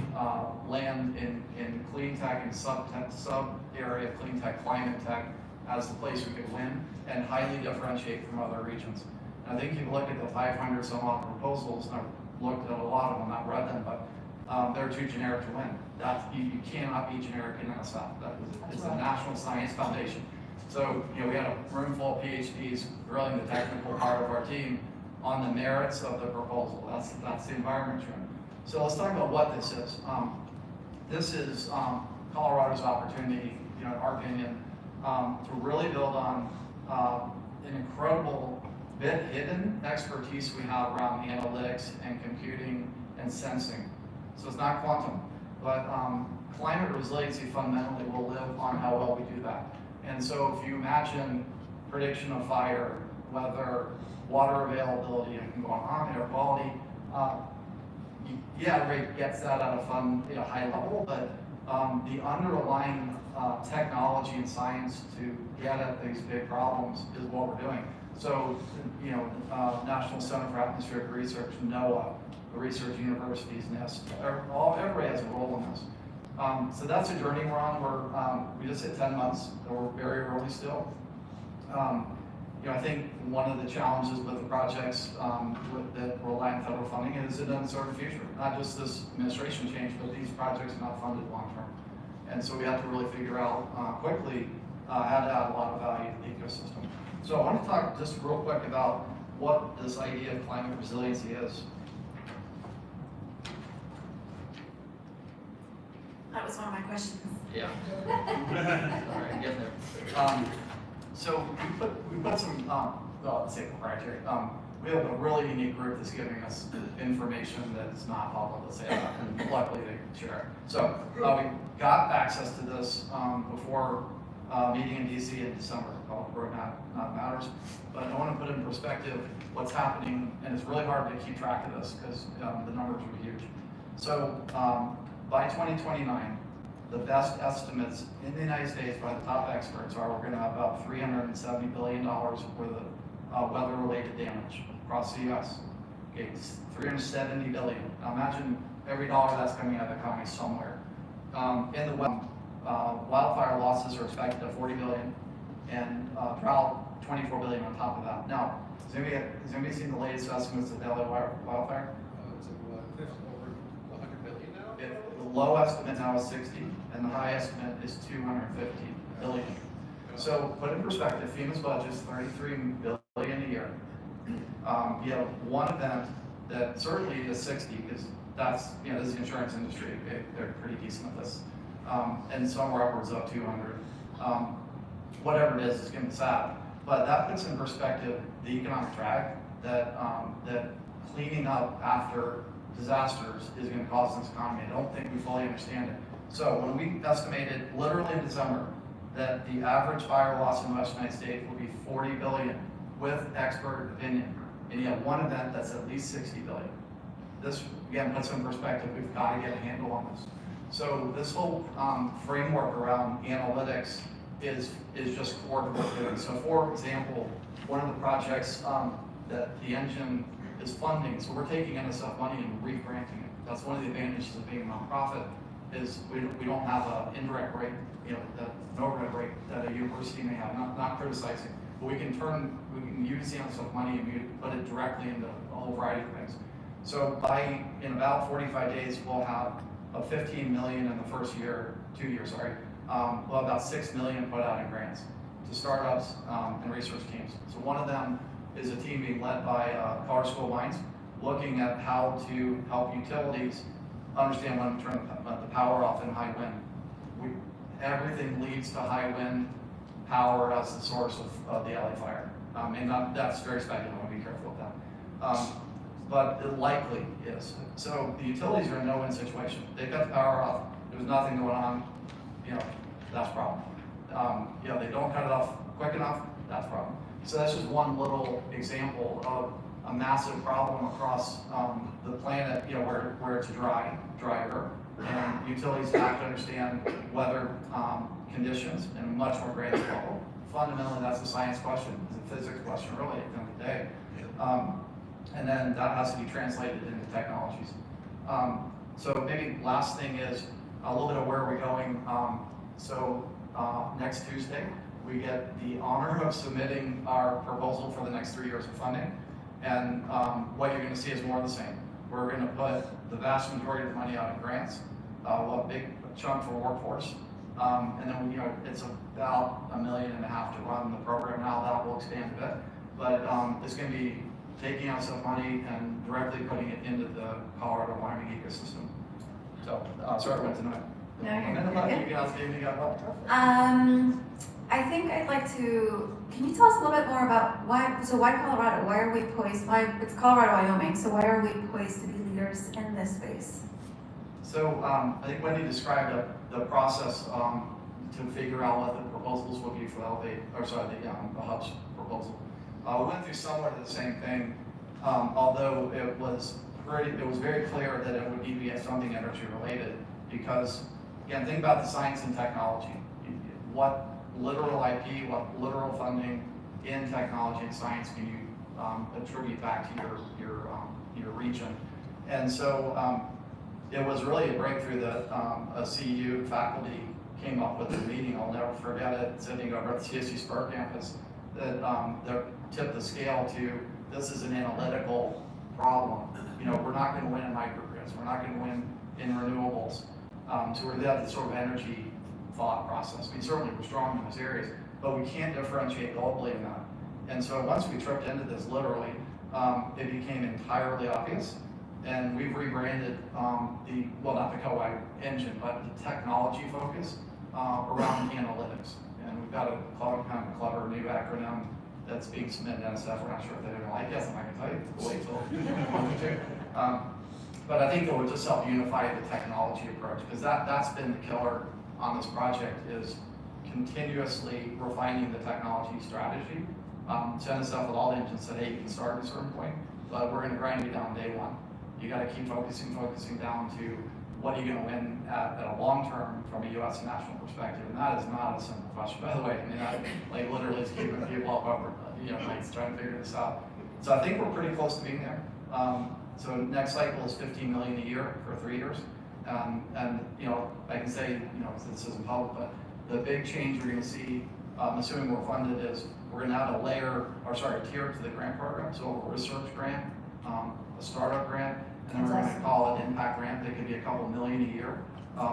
land in clean tech and sub area of clean tech, climate tech as the place we could win and highly differentiate from other regions. And I think you look at the 500 some odd proposals, and I've looked at a lot of them, not read them, but they're too generic to win. You cannot be generic in NSF. It's the National Science Foundation. So, you know, we had a room full of PhDs grilling the technical part of our team on the merits of the proposal. That's the environment you're in. So let's talk about what this is. This is Colorado's opportunity, you know, in our opinion, to really build on an incredible bit hidden expertise we have around analytics and computing and sensing. So it's not quantum, but climate resiliency fundamentally will live on how well we do that. And so if you imagine prediction of fire, weather, water availability, and can go on, air quality, yeah, Ray gets that at a fun, high level, but the underlying technology and science to get at these big problems is what we're doing. So, National Center for Atmospheric Research, NOAA, the research universities, NIST, everybody has a role in this. So that's a journey we're on. We just hit 10 months, so we're very early still. I think one of the challenges with the projects that rely on federal funding is an uncertain future. Not just this administration change, but these projects are not funded long term. And so we have to really figure out quickly how to add a lot of value to the ecosystem. So I want to talk just real quick about what this idea of climate resiliency is. That was one of my questions. Yeah. All right, get there. So we put some, let's say proprietary. We have a really unique group that's giving us information that's not public, let's say that, and luckily they can share it. So we got access to this before meeting in DC in December. Public roadmap not matters, but I want to put in perspective what's happening, and it's really hard to keep track of this because the numbers are huge. So by 2029, the best estimates in the United States by the top experts are we're going to have about $370 billion worth of weather-related damage across the U.S. Okay, it's $370 billion. Now imagine every dollar that's coming out of the economy somewhere. In the wildfire losses are expected at $40 billion, and drought $24 billion on top of that. Now, has anybody seen the latest estimates of the LA wildfire? Is it what, over 100 billion now? The low estimate now is 60, and the high estimate is 250 billion. So put in perspective, FEMA's budget is $33 billion a year. You have one event that certainly is 60, because that's, this is the insurance industry. They're pretty decent at this. And somewhere upwards of 200. Whatever it is, it's going to be sad. But that puts in perspective the economic drag that cleaning up after disasters is going to cause this economy. I don't think we fully understand it. So when we estimated, literally in December, that the average fire loss in the Western United States will be 40 billion with expert opinion, and you have one event that's at least 60 billion. This, again, puts in perspective, we've got to get a handle on this. So this whole framework around analytics is just core to what we're doing. So for example, one of the projects that the engine is funding, so we're taking NSF money and re-granting it. That's one of the advantages of being a nonprofit, is we don't have an indirect rate, an overhead rate that a university may have, not criticizing, but we can use the NSF money and we put it directly into a whole variety of things. So in about 45 days, we'll have a 15 million in the first year, 2 years, sorry. We'll have about 6 million put out in grants to startups and research teams. So one of them is a team being led by Colorado School of Mines, looking at how to help utilities understand when to turn the power off in high wind. Everything leads to high wind power as the source of the LA fire. And that's very speculative, I want to be careful with that. But it likely is. So the utilities are in a no-win situation. They cut the power off, there was nothing going on, that's a problem. They don't cut it off quick enough, that's a problem. So that's just one little example of a massive problem across the planet, where it's drier, and utilities have to understand weather conditions in a much more granular level. Fundamentally, that's a science question. It's a physics question, really, at the end of the day. And then that has to be translated into technologies. So maybe last thing is a little bit of where we're going. Next Tuesday, we get the honor of submitting our proposal for the next 3 years of funding. And what you're going to see is more of the same. We're going to put the vast majority of the money out in grants. We'll have a big chunk for workforce. And then, it's about $1.5 million to run the program now. That will expand a bit. But it's going to be taking out some money and directly putting it into the Colorado Wyoming ecosystem. So, sorry I went tonight. No, you're and then good. you guys gave me I think I'd like to, can you tell us a little bit more about why Colorado? Why are we poised, it's Colorado, Wyoming, so why are we poised to be leaders in this space? So I think Wendy described the process to figure out what the proposals would be for the hub's proposal. We went through somewhat of the same thing, although it was very clear that it would need to be something energy related, because again, think about the science and technology. What literal IP, what literal funding in technology and science can you attribute back to your region? And so it was really a breakthrough that a CU faculty came up with in a meeting. I'll never forget it, sitting over at the CSU Spark campus, that tipped the scale to, this is an analytical problem. You know, we're not going to win in microgrids. We're not going to win in renewables. So we're that sort of energy thought process. I mean, certainly we're strong in those areas, but we can't differentiate globally in that. And so once we tripped into this literally, it became entirely obvious. And we've rebranded not the co-I engine, but the technology focus around analytics. And we've got a kind of clever new acronym that's being submitted to NSF. We're not sure if they're going to like it, and I can tell you, we'll wait till but I think it will just help unify the technology approach, because that's been the killer on this project, is continuously refining the technology strategy. NSF with all the engines said, hey, you can start at a certain point, but we're going to grind you down day one. You got to keep focusing down to what are you going to win at a long term from a U.S. national perspective, and that is not a simple question, by the way. I mean, like literally, it's keeping people up over, nights trying to figure this out. So I think we're pretty close to being there. So next cycle is $15 million a year for 3 years, and I can say, this isn't public, but the big change we're going to see, assuming we're funded, is we're going to have a tier to the grant program. So a research grant, a startup grant, and then we're going to call it impact grant. They could be a couple million a year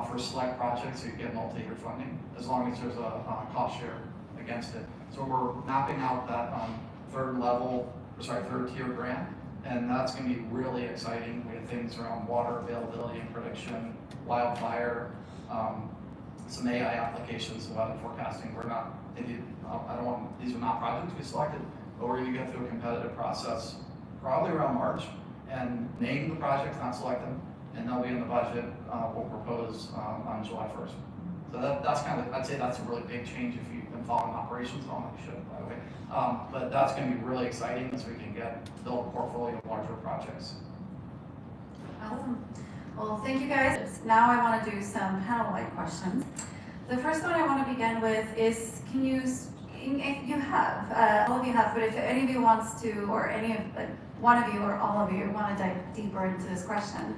for select projects, so you get multi-year funding, as long as there's a cost share against it. So we're mapping out that third tier grant, and that's going to be really exciting. We have things around water availability and prediction, wildfire, some AI applications, weather forecasting. These are not projects we selected, but we're going to go through a competitive process probably around March and name the projects, not select them, and they'll be in the budget. We'll propose on July 1st. So that's kind of, I'd say that's a really big change if you've been following operations on, you should, by the way. But that's going to be really exciting as we can build a portfolio of larger projects. Awesome. Well, thank you guys. Now I want to do some panel-like questions. The first one I want to begin with is, if you have, all of you have, but if any of you wants to, or one of you or all of you want to dive deeper into this question,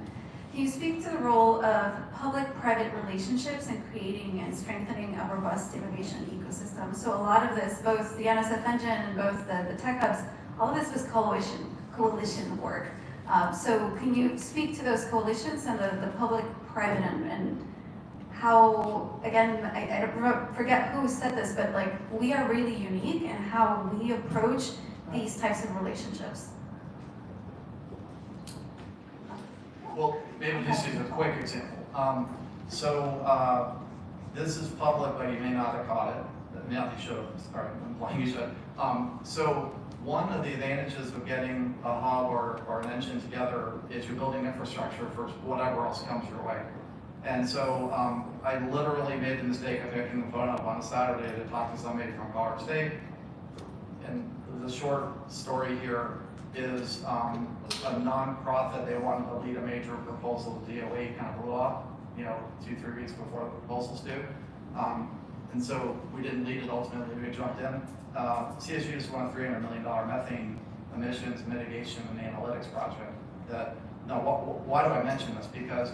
can you speak to the role of public-private relationships in creating and strengthening a robust innovation ecosystem? So a lot of this, both the NSF engine and both the tech hubs, all of this was coalition work. So can you speak to those coalitions and the public-private and how, again, I forget who said this, but like, we are really unique in how we approach these types of relationships. Well, maybe just use a quick example. This is public, but you may not have caught it. Now you should have. Sorry, I'm implying you should. So one of the advantages of getting a hub or an engine together is you're building infrastructure for whatever else comes your way. And so I literally made the mistake of picking the phone up on a Saturday to talk to somebody from Colorado State. And the short story here is a nonprofit. They wanted to lead a major proposal to DOE, kind of blew up, 2-3 weeks before the proposal's due. And so we didn't lead it ultimately, we jumped in. CSU just won a $300 million methane emissions mitigation and analytics project. Why do I mention this? Because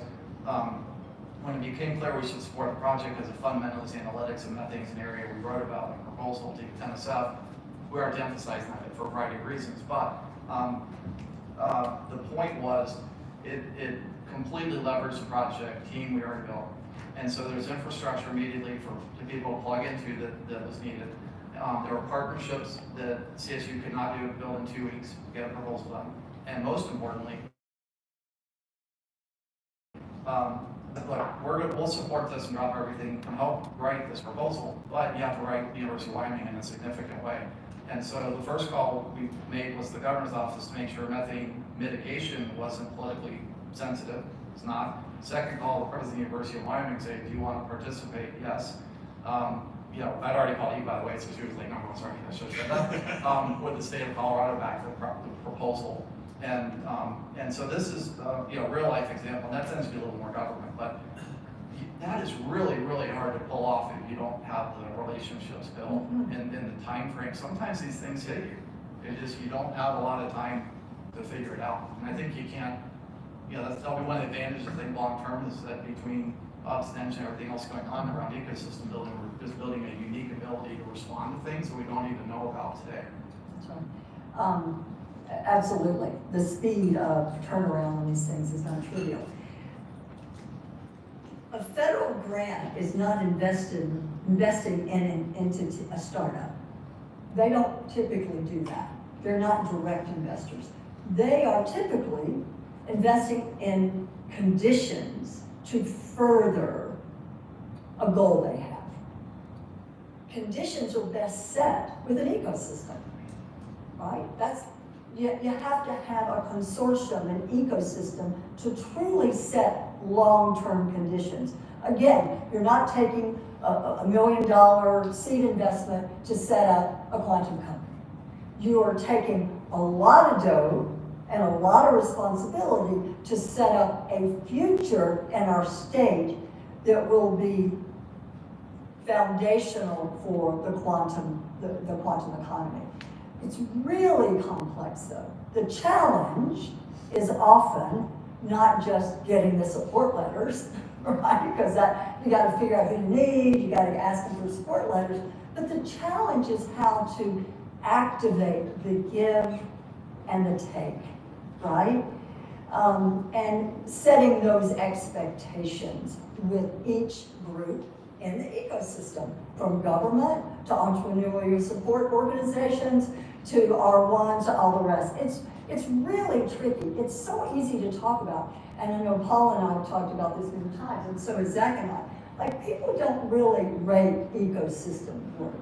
when it became clear we should support the project because it fundamentally is analytics and methane is an area we wrote about in the proposal to NSF, we are emphasizing that for a variety of reasons. But the point was, it completely leveraged the project team we already built. And so there's infrastructure immediately for people to plug into that was needed. There were partnerships that CSU could not build in 2 weeks, get a proposal done. And most importantly, look, we'll support this and drop everything and help write this proposal, but you have to write the University of Wyoming in a significant way. And so the first call we made was the governor's office to make sure methane mitigation wasn't politically sensitive. It's not. Second call, the president of the University of Wyoming said, do you want to participate? Yes. You know, I'd already called you, by the way, so she was like, no, I'm sorry, I should have said that. With the state of Colorado back the proposal. And so this is, you know, real life example, and that tends to be a little more government, but that is really, really hard to pull off if you don't have the relationships built in the time frame. Sometimes these things hit you. It just, you don't have a lot of time to figure it out. And I think you can't, you know, that's probably one of the advantages I think long term is that between extension and everything else going on around ecosystem building, we're just building a unique ability to respond to things that we don't even know about today. That's right. Absolutely. The speed of turnaround on these things is not trivial. A federal grant is not investing in an entity, a startup. They don't typically do that. They're not direct investors. They are typically investing in conditions to further a goal they have. Conditions are best set with an ecosystem, right? You have to have a consortium, an ecosystem to truly set long-term conditions. Again, you're not taking a $1 million seed investment to set up a quantum company. You are taking a lot of dough and a lot of responsibility to set up a future in our state that will be foundational for the quantum economy. It's really complex though. The challenge is often not just getting the support letters, right? Because you got to figure out who you need, you got to ask them for support letters, but the challenge is how to activate the give and the take, right? And setting those expectations with each group in the ecosystem, from government to entrepreneurial support organizations to R1 to all the rest. It's really tricky. It's so easy to talk about. And I know Paul and I have talked about this many times, and so has Zach and I. Like, people don't really rate ecosystem work.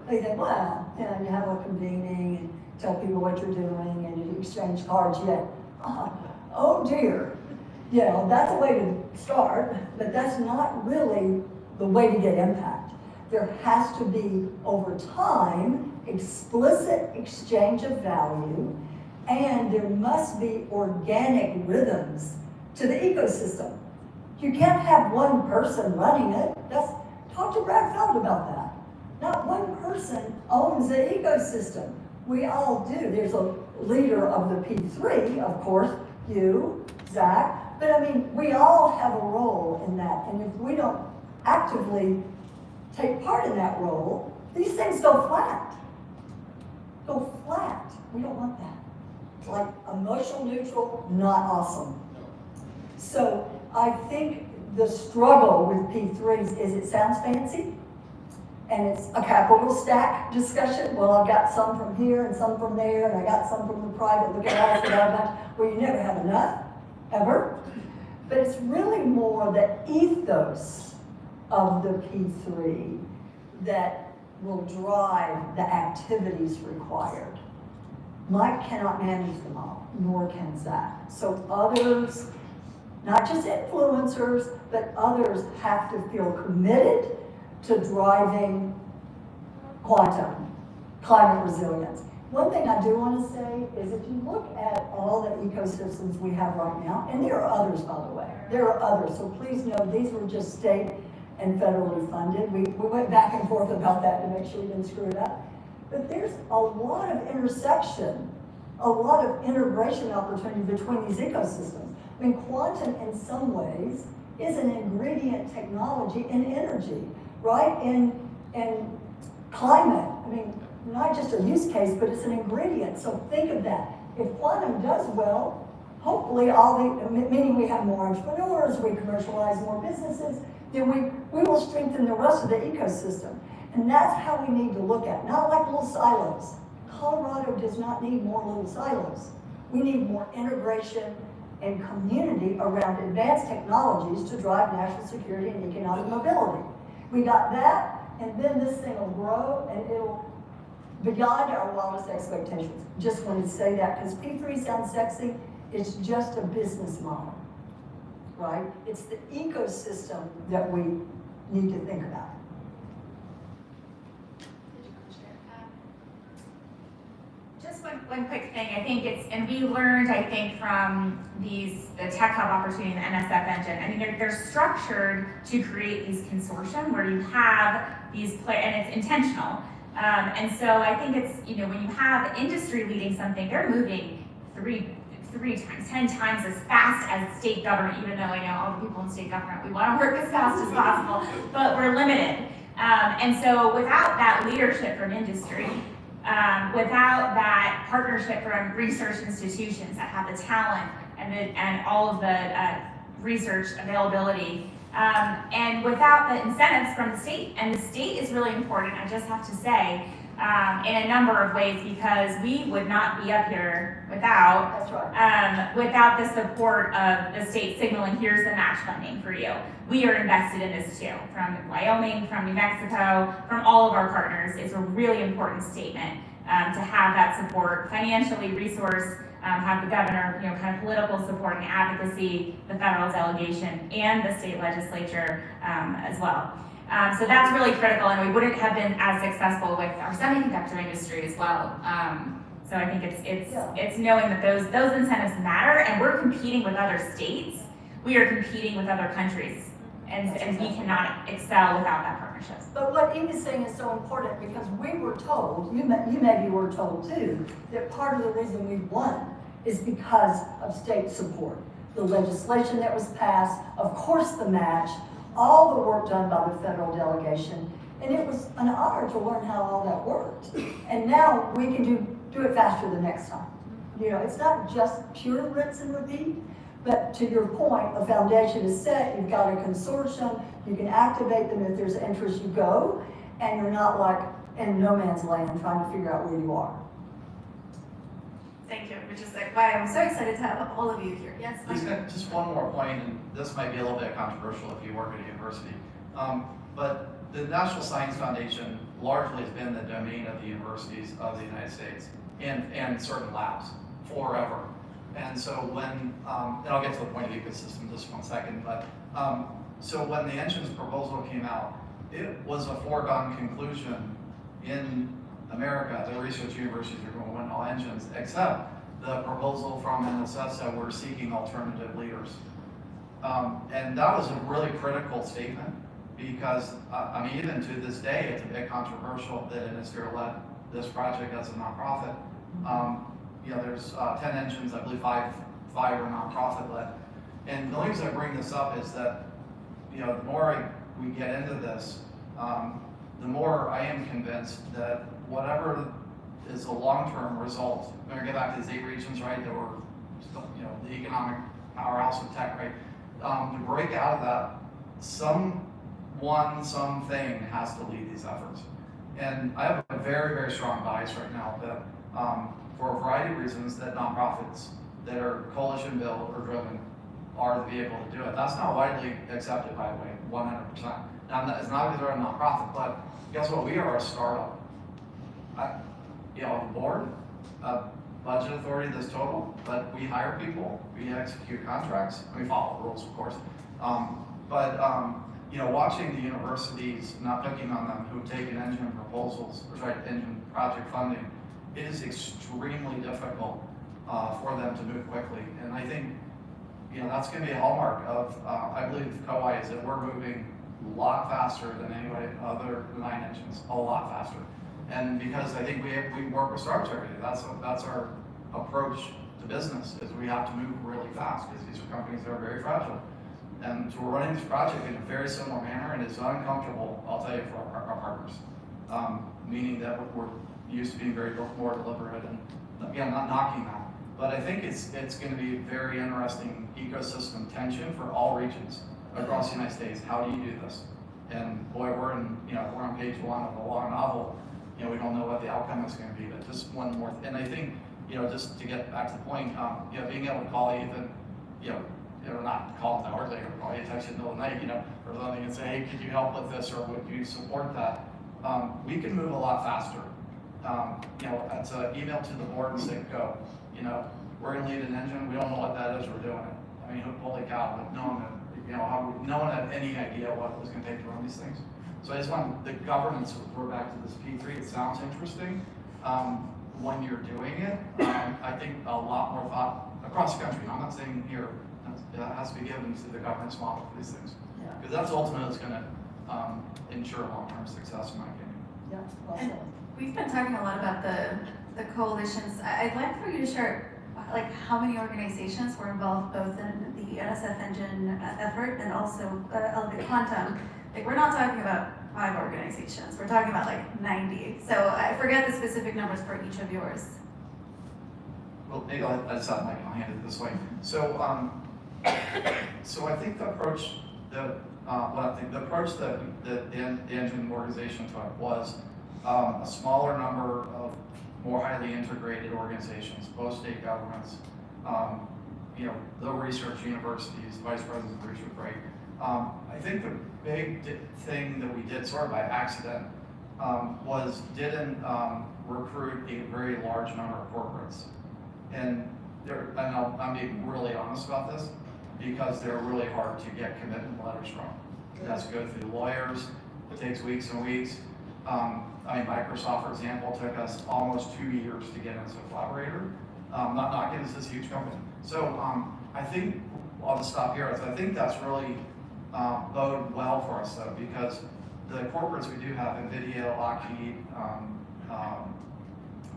They think, well, you know, you have a convening and tell people what you're doing and you exchange cards yet. Oh dear. You know, that's a way to start, but that's not really the way to get impact. There has to be, over time, explicit exchange of value, and there must be organic rhythms to the ecosystem. You can't have one person running it. Talk to Brad Feld about that. Not one person owns the ecosystem. We all do. There's a leader of the P3, of course, you, Zach, but I mean, we all have a role in that, and if we don't actively take part in that role, these things go flat. Go flat. We don't want that. Like, emotional neutral, not awesome. So I think the struggle with P3s is it sounds fancy, and it's a capital stack discussion. Well, I've got some from here and some from there, and I got some from the private. Look at all that. Well, you never have enough, ever. But it's really more the ethos of the P3 that will drive the activities required. Mike cannot manage them all, nor can Zach. So others, not just influencers, but others have to feel committed to driving quantum, climate resilience. One thing I do want to say is if you look at all the ecosystems we have right now, and there are others, by the way, there are others, so please know these were just state and federally funded. We went back and forth about that to make sure we didn't screw it up. But there's a lot of intersection, a lot of integration opportunity between these ecosystems. I mean, quantum in some ways is an ingredient technology in energy, right? In climate, I mean, not just a use case, but it's an ingredient. So think of that. If quantum does well, hopefully meaning we have more entrepreneurs, we commercialize more businesses, then we will strengthen the rest of the ecosystem. And that's how we need to look at it. Not like little silos. Colorado does not need more little silos. We need more integration and community around advanced technologies to drive national security and economic mobility. We got that, and then this thing will grow and it'll beyond our wildest expectations. Just wanted to say that because P3 sounds sexy. It's just a business model, right? It's the ecosystem that we need to think about. Just one quick thing. I think and we learned, I think, from the Tech Hub opportunity, the NSF engine. I mean, they're structured to create these consortium where you have these and it's intentional. And so I think it's, when you have industry leading something, they're moving three times, 10 times as fast as state government, even though I know all the people in state government, we want to work as fast as possible, but we're limited. And so without that leadership from industry, without that partnership from research institutions that have the talent and all of the research availability, and without the incentives from the state, and the state is really important, I just have to say, in a number of ways, because we would not be up here without That's right. without the support of the state signaling, here's the match funding for you. We are invested in this too, from Wyoming, from New Mexico, from all of our partners. It's a really important statement to have that support, financially, resource, have the governor, kind of political support and advocacy, the federal delegation, and the state legislature as well. So that's really critical, and we wouldn't have been as successful with our semiconductor industry as well. So I think it's knowing that those incentives matter, and we're competing with other states. We are competing with other countries, and we cannot excel without that partnership. But what Eve is saying is so important because we were told, you maybe were told too, that part of the reason we won is because of state support. The legislation that was passed, of course the match, all the work done by the federal delegation, and it was an honor to learn how all that worked. And now we can do it faster the next time. It's not just pure rinse and repeat, but to your point, a foundation is set, you've got a consortium, you can activate them if there's interest, you go, and you're not like in no man's land trying to figure out where you are. Thank you, which is why I'm so excited to have all of you here. Yes? Just one more point, and this might be a little bit controversial if you work at a university. But the National Science Foundation largely has been the domain of the universities of the United States and certain labs forever. And so when, and I'll get to the point of ecosystem just 1 second, but so when the engines proposal came out, it was a foregone conclusion in America, the research universities are going to win all engines, except the proposal from NSF said we're seeking alternative leaders. And that was a really critical statement because, I mean, even to this day, it's a bit controversial that Innisphere led this project as a nonprofit. There's 10 engines, I believe five are nonprofit led. And the reason I bring this up is that, the more we get into this, the more I am convinced that whatever is the long-term result, when I get back to these 8 regions, right, that were, the economic powerhouse of tech, right, to break out of that, something has to lead these efforts. And I have a very, very strong bias right now that, for a variety of reasons, that nonprofits that are coalition built or driven are the vehicle to do it. That's not widely accepted, by the way, 100%. Now, it's not because they're a nonprofit, but guess what? We are a startup. A board, a budget authority that's total, but we hire people, we execute contracts, we follow rules, of course. Watching the universities, not picking on them, who've taken engine proposals, or engine project funding, it is extremely difficult for them to move quickly. And I think, that's going to be a hallmark of, I believe, COI is that we're moving a lot faster than anybody other 9 engines, a lot faster. And because I think we work with startups every day, that's our approach to business, is we have to move really fast because these are companies that are very fragile. And so we're running this project in a very similar manner, and it's uncomfortable, I'll tell you, for our partners. Meaning that we're used to being more deliberate, and again, not knocking that. But I think it's going to be very interesting ecosystem tension for all regions across the United States. How do you do this? And boy, we're on page 1 of a long novel. We don't know what the outcome is going to be, but just one more. And I think, just to get back to the point, being able to call even not call them the hourly, or call you, text you in the middle of the night, or something, and say, hey, could you help with this, or would you support that? We can move a lot faster. It's an email to the board and say, go. We're gonna lead an engine, we don't know what that is, we're doing it. I mean, holy cow, like, no one had any idea what it was gonna take to run these things. So I just want the governance, we're back to this P3, it sounds interesting. When you're doing it, I think a lot more thought across the country. I'm not saying here, that has to be given to the governance model for these things. Because that's ultimately what's going to ensure long-term success, in my opinion. Yeah, well And said. we've been talking a lot about the coalitions. I'd like for you to share like how many organizations were involved both in the NSF engine effort and also Elevate Quantum. Like, we're not talking about 5 organizations, we're talking about like 90. So I forget the specific numbers for each of yours. Well, maybe I just have my hand it this way. So, so I think the approach that the engine organization took was a smaller number of more highly integrated organizations, both state governments, the research universities, vice presidents of research, right? I think the big thing that we did sort of by accident was didn't recruit a very large number of corporates. And I'm being really honest about this because they're really hard to get commitment letters from. It has to go through lawyers, it takes weeks and weeks. Microsoft, for example, took us almost 2 years to get into a collaborator. Not knocking this huge company. So I think, I'll just stop here. I think that's really bode well for us though, because the corporates we do have, NVIDIA, Lockheed,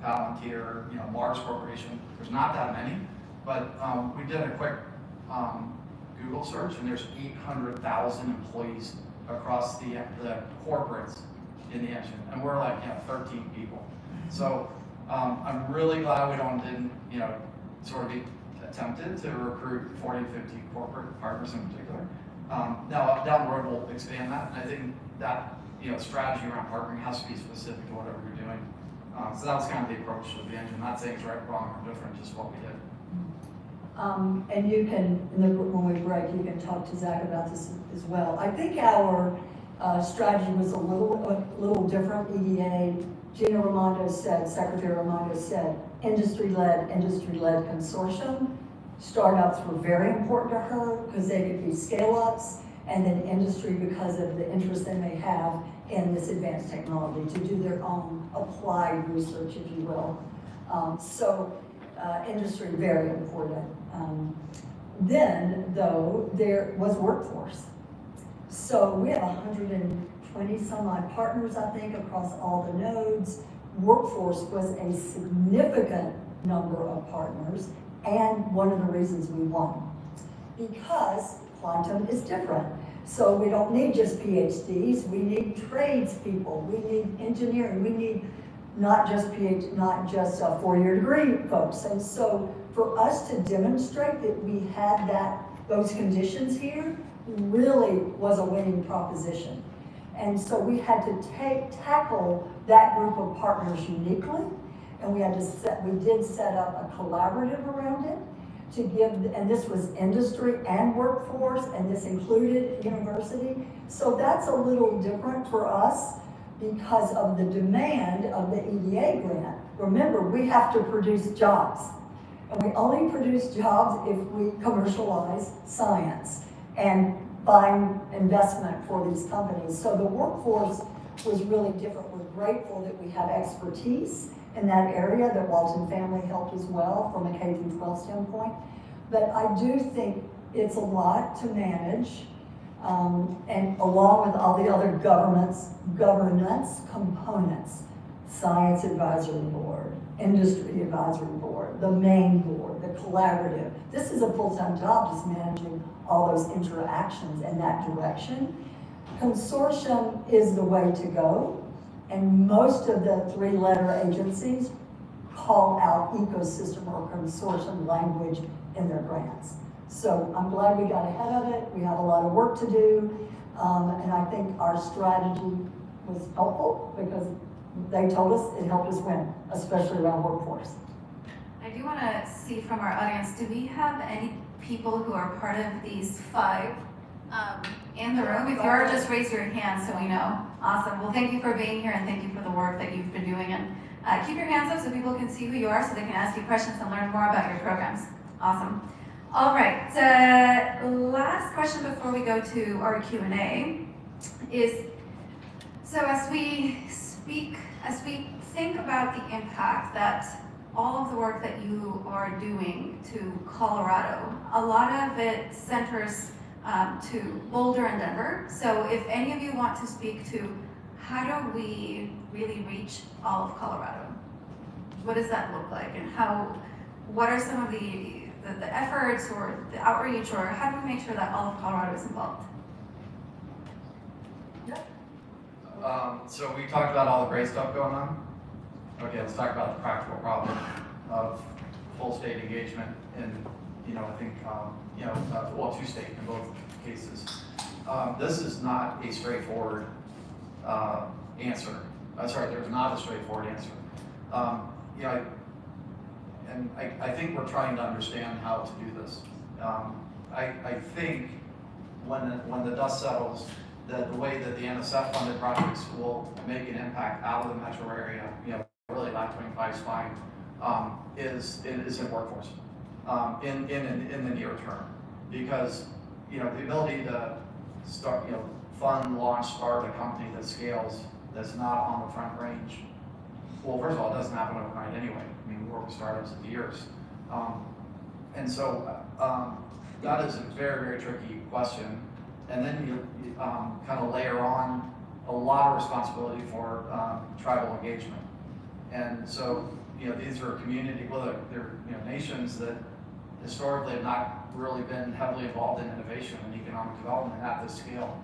Palantir, Mars Corporation, there's not that many, but we did a quick Google search and there's 800,000 employees across the corporates in the engine, and we're like 13 people. So I'm really glad we didn't sort of be tempted to recruit 40, 50 corporate partners in particular. Now down the road we'll expand that, and I think that strategy around partnering has to be specific to whatever you're doing. So that was kind of the approach of the engine. Not saying it's right, wrong, or different, just what we did. And you can, when we break, you can talk to Zach about this as well. I think our strategy was a little different. EDA, Gina Raimondo said, Secretary Raimondo said, industry-led consortium. Startups were very important to her because they could be scale-ups, and then industry because of the interest they may have in this advanced technology to do their own applied research, if you will. Industry, very important. Then, though, there was workforce. So we have 120 some odd partners, I think, across all the nodes. Workforce was a significant number of partners, and one of the reasons we won. Because quantum is different. So we don't need just PhDs, we need tradespeople, we need engineering, we need not just a 4-year degree folks. And so for us to demonstrate that we had those conditions here really was a winning proposition. And so we had to tackle that group of partners uniquely, and we did set up a collaborative around it to give, and this was industry and workforce, and this included university. So that's a little different for us because of the demand of the EDA grant. Remember, we have to produce jobs, and we only produce jobs if we commercialize science and find investment for these companies. So the workforce was really different. We're grateful that we have expertise in that area, that Walton Family helped as well from a K-12 standpoint. But I do think it's a lot to manage, and along with all the other governance components, Science Advisory Board, Industry Advisory Board, the main board, the collaborative. This is a full-time job, just managing all those interactions in that direction. Consortium is the way to go. And most of the 3-letter agencies call out ecosystem or consortium language in their grants. So I'm glad we got ahead of it. We have a lot of work to do. And I think our strategy was helpful because they told us it helped us win, especially around workforce. I do want to see from our audience, do we have any people who are part of these 5 in the room? If you are, just raise your hand so we know. Awesome. Well, thank you for being here and thank you for the work that you've been doing. And keep your hands up so people can see who you are so they can ask you questions and learn more about your programs. Awesome. All right. Last question before we go to our Q&A is, so as we think about the impact that all of the work that you are doing to Colorado, a lot of it centers to Boulder and Denver. So if any of you want to speak to how do we really reach all of Colorado? What does that look like, and what are some of the efforts or the outreach, or how do we make sure that all of Colorado is involved? So we talked about all the great stuff going on. Okay, let's talk about the practical problem of full state engagement in, I think, well, 2-state in both cases. This is not a straightforward answer. There's not a straightforward answer. I think we're trying to understand how to do this. I think when the dust settles, that the way that the NSF funded projects will make an impact out of the metro area, really Lab 25 spine, is in workforce in the near term, because the ability to start, fund, launch, start a company that scales, that's not on the front range. Well, first of all, it doesn't happen overnight anyway. I mean, we work with startups of years, and so that is a very, very tricky question. And then you kind of layer on a lot of responsibility for tribal engagement. And so, these are community, they're nations that historically have not really been heavily involved in innovation and economic development at this scale.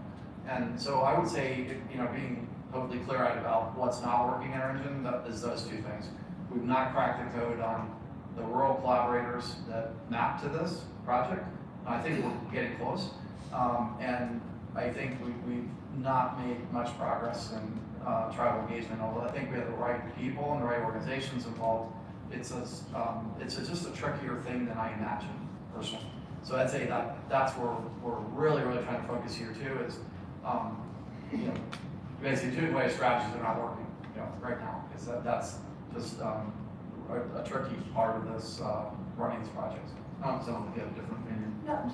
And so I would say, being hopefully clear-eyed about what's not working in our engine, that is those 2 things. We've not cracked the code on the rural collaborators that map to this project. I think we're getting close. And I think we've not made much progress in tribal engagement, although I think we have the right people and the right organizations involved. It's just a trickier thing than I imagined, personally. So I'd say that's where we're really, really trying to focus here too, is basically 2 strategies are not working, right now. Is that's just a tricky part of this running these projects. Someone would have a different opinion. No,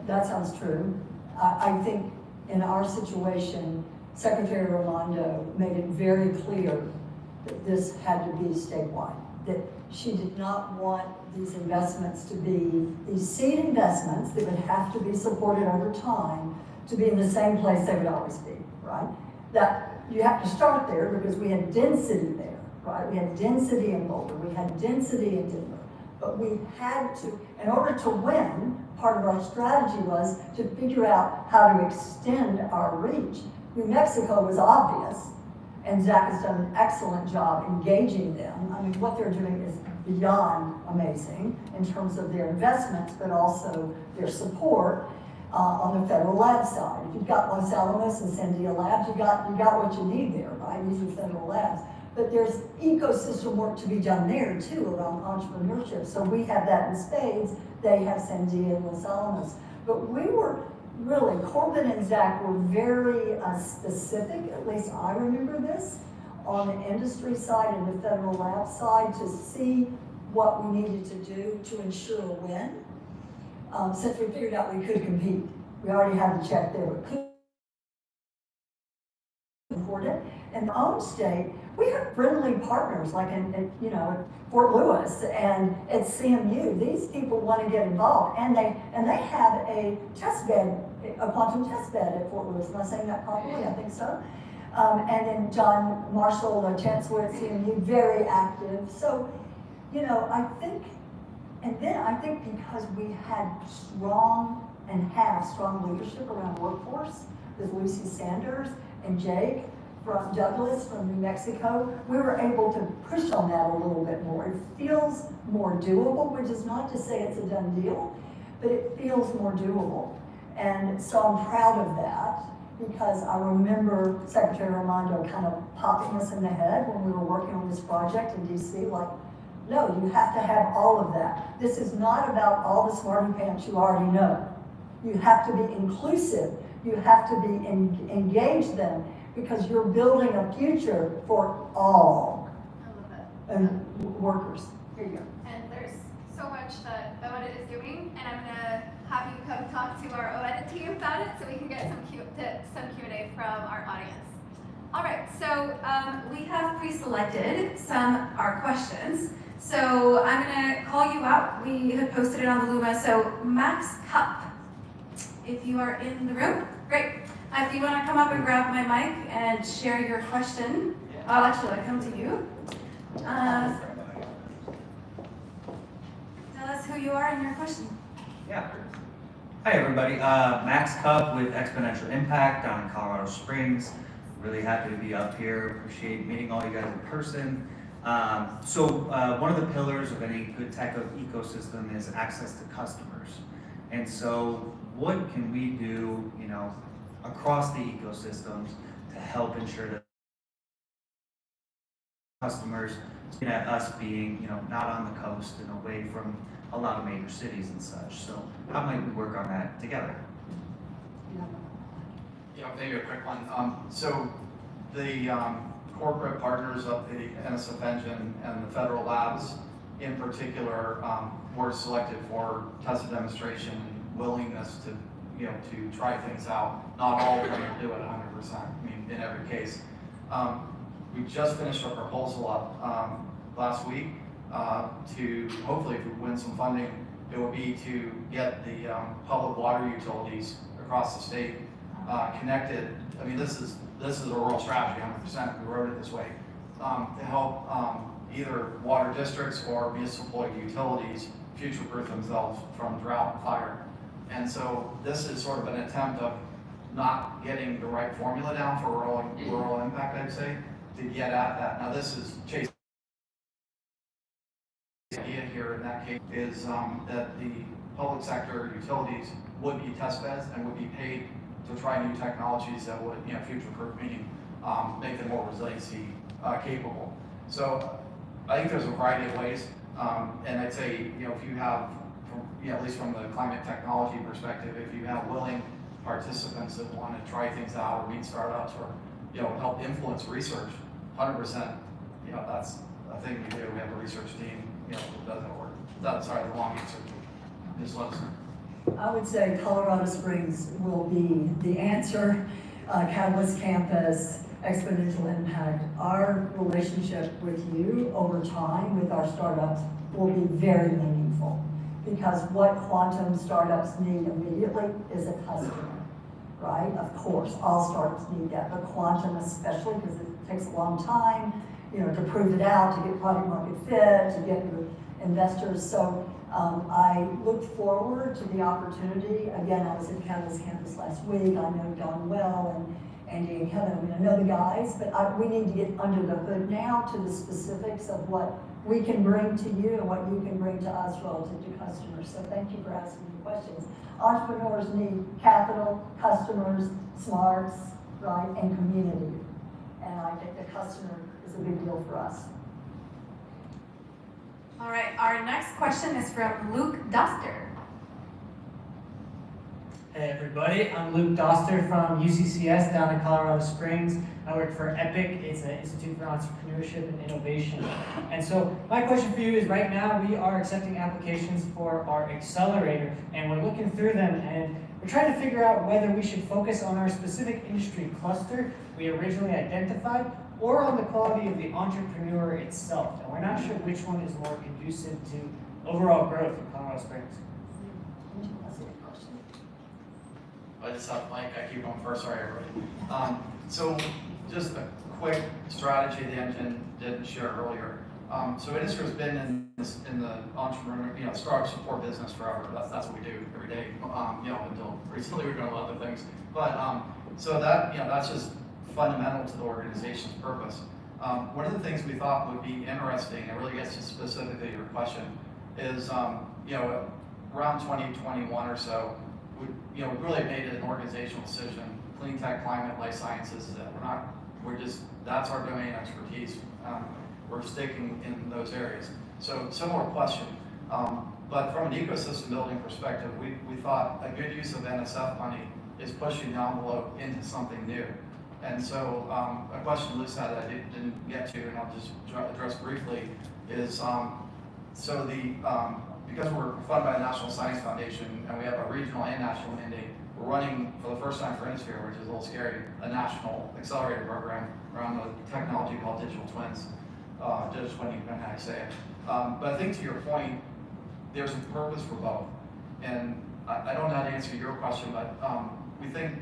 that sounds true. I think in our situation, Secretary Raimondo made it very clear that this had to be statewide, that she did not want these investments to be, these seed investments that would have to be supported over time, to be in the same place they would always be, right? That you have to start there because we had density there, right? We had density in Boulder, we had density in Denver, but we had to, in order to win, part of our strategy was to figure out how to extend our reach. New Mexico was obvious, and Zach has done an excellent job engaging them. I mean, what they're doing is beyond amazing in terms of their investments, but also their support on the federal lab side. If you've got Los Alamos and Sandia Labs, you got what you need there, right? These are federal labs. But there's ecosystem work to be done there too around entrepreneurship. So we have that in spades. They have Sandia and Los Alamos. But we were really, Corbin and Zach were very specific, at least I remember this, on the industry side and the federal lab side to see what we needed to do to ensure a win. Since we figured out we could compete. We already had the check there, but could afford it. In our own state, we have friendly partners like in Fort Lewis and at CMU. These people want to get involved, and they have a test bed, a quantum test bed at Fort Lewis. Am I saying that properly? I think so. And then John Marshall, the chancellor at CMU, very active. So, I think, and then I think because we had strong and have strong leadership around workforce with Lucy Sanders and Jake from Douglas from New Mexico, we were able to push on that a little bit more. It feels more doable, which is not to say it's a done deal, but it feels more doable. And so I'm proud of that because I remember Secretary Raimondo kind of popping us in the head when we were working on this project in DC, like, No, you have to have all of that. This is not about all the smarty pants you already know. You have to be inclusive. You have to be engage them because you're building a future for all I love that. workers. Here you go. And there's so much that OEdit is doing, and I'm gonna have you come talk to our OEdit team about it so we can get some Q&A from our audience. All right, so we have pre-selected our questions. So I'm gonna call you out. We had posted it on the Luma. So Max Cup, if you are in the room, great. If you wanna come up and grab my mic and share your question, I'll actually come to you. Tell us who you are and your question. Yeah. Hi, everybody. Max Cup with Exponential Impact down in Colorado Springs. Really happy to be up here. Appreciate meeting all you guys in person. One of the pillars of any good tech ecosystem is access to customers. And so what can we do, across the ecosystems to help ensure that customers, us being, not on the coast and away from a lot of major cities and such. So how might we work on that together? Yeah, maybe a quick one. So the corporate partners of the NSF engine and the federal labs in particular were selected for test demonstration and willingness to, to try things out. Not all of them will do it 100%, in every case. We just finished our proposal up last week to hopefully, if we win some funding, it will be to get the public water utilities across the state connected. This is a rural strategy, 100%. We wrote it this way to help either water districts or municipal utilities future-proof themselves from drought and fire. And so this is sort of an attempt of not getting the right formula down for rural impact, I'd say, to get at that. Now this is Chase. The idea here in that case is that the public sector utilities would be test beds and would be paid to try new technologies that would, future-proof, meaning make them more resiliency capable. So I think there's a variety of ways, and I'd say, if you have, at least from the climate technology perspective, if you have willing participants that want to try things out or meet startups or, help influence research, 100%, that's a thing we do. We have a research team, that does that work. That's sorry, the long answer. Just let us know. I would say Colorado Springs will be the answer. Catalyst Campus, Exponential Impact. Our relationship with you over time with our startups will be very meaningful because what quantum startups need immediately is a customer, right? Of course, all startups need that, but quantum especially because it takes a long time, to prove it out, to get product market fit, to get your investors. So I look forward to the opportunity. Again, I was at Catalyst Campus last week. I know Don well and Andy and Kevin. I know the guys, but we need to get under the hood now to the specifics of what we can bring to you and what you can bring to us relative to customers. So thank you for asking the questions. Entrepreneurs need capital, customers, smarts, right, and community. And I think the customer is a big deal for us. All right, our next question is from Luke Doster. Hey everybody, I'm Luke Doster from UCCS down in Colorado Springs. I work for EPIC, it's an Institute for Entrepreneurship and Innovation. And so my question for you is right now we are accepting applications for our accelerator and we're looking through them and we're trying to figure out whether we should focus on our specific industry cluster we originally identified or on the quality of the entrepreneur itself. And we're not sure which one is more conducive to overall growth in Colorado Springs. I just have Mike, I keep on first, sorry everybody. So just a quick strategy the engine didn't share earlier. So Industry has been in the entrepreneur, startup support business forever. That's what we do every day, until recently we're doing a lot of other things. But so that, that's just fundamental to the organization's purpose. One of the things we thought would be interesting, and really gets to specifically your question, is around 2021 or so, we really made an organizational decision, clean tech, climate, life sciences, that that's our domain expertise. we're sticking in those areas. So similar question, but from an ecosystem building perspective, we thought a good use of NSF money is pushing the envelope into something new. And so a question Liz had that I didn't get to, and I'll just address briefly, is because we're funded by the National Science Foundation and we have a regional and national mandate, we're running for the first time for Insphere, which is a little scary, a national accelerator program around the technology called digital twins. Digital twinning, depending on how you say it. But I think to your point, there's a purpose for both. And I don't know how to answer your question, but we think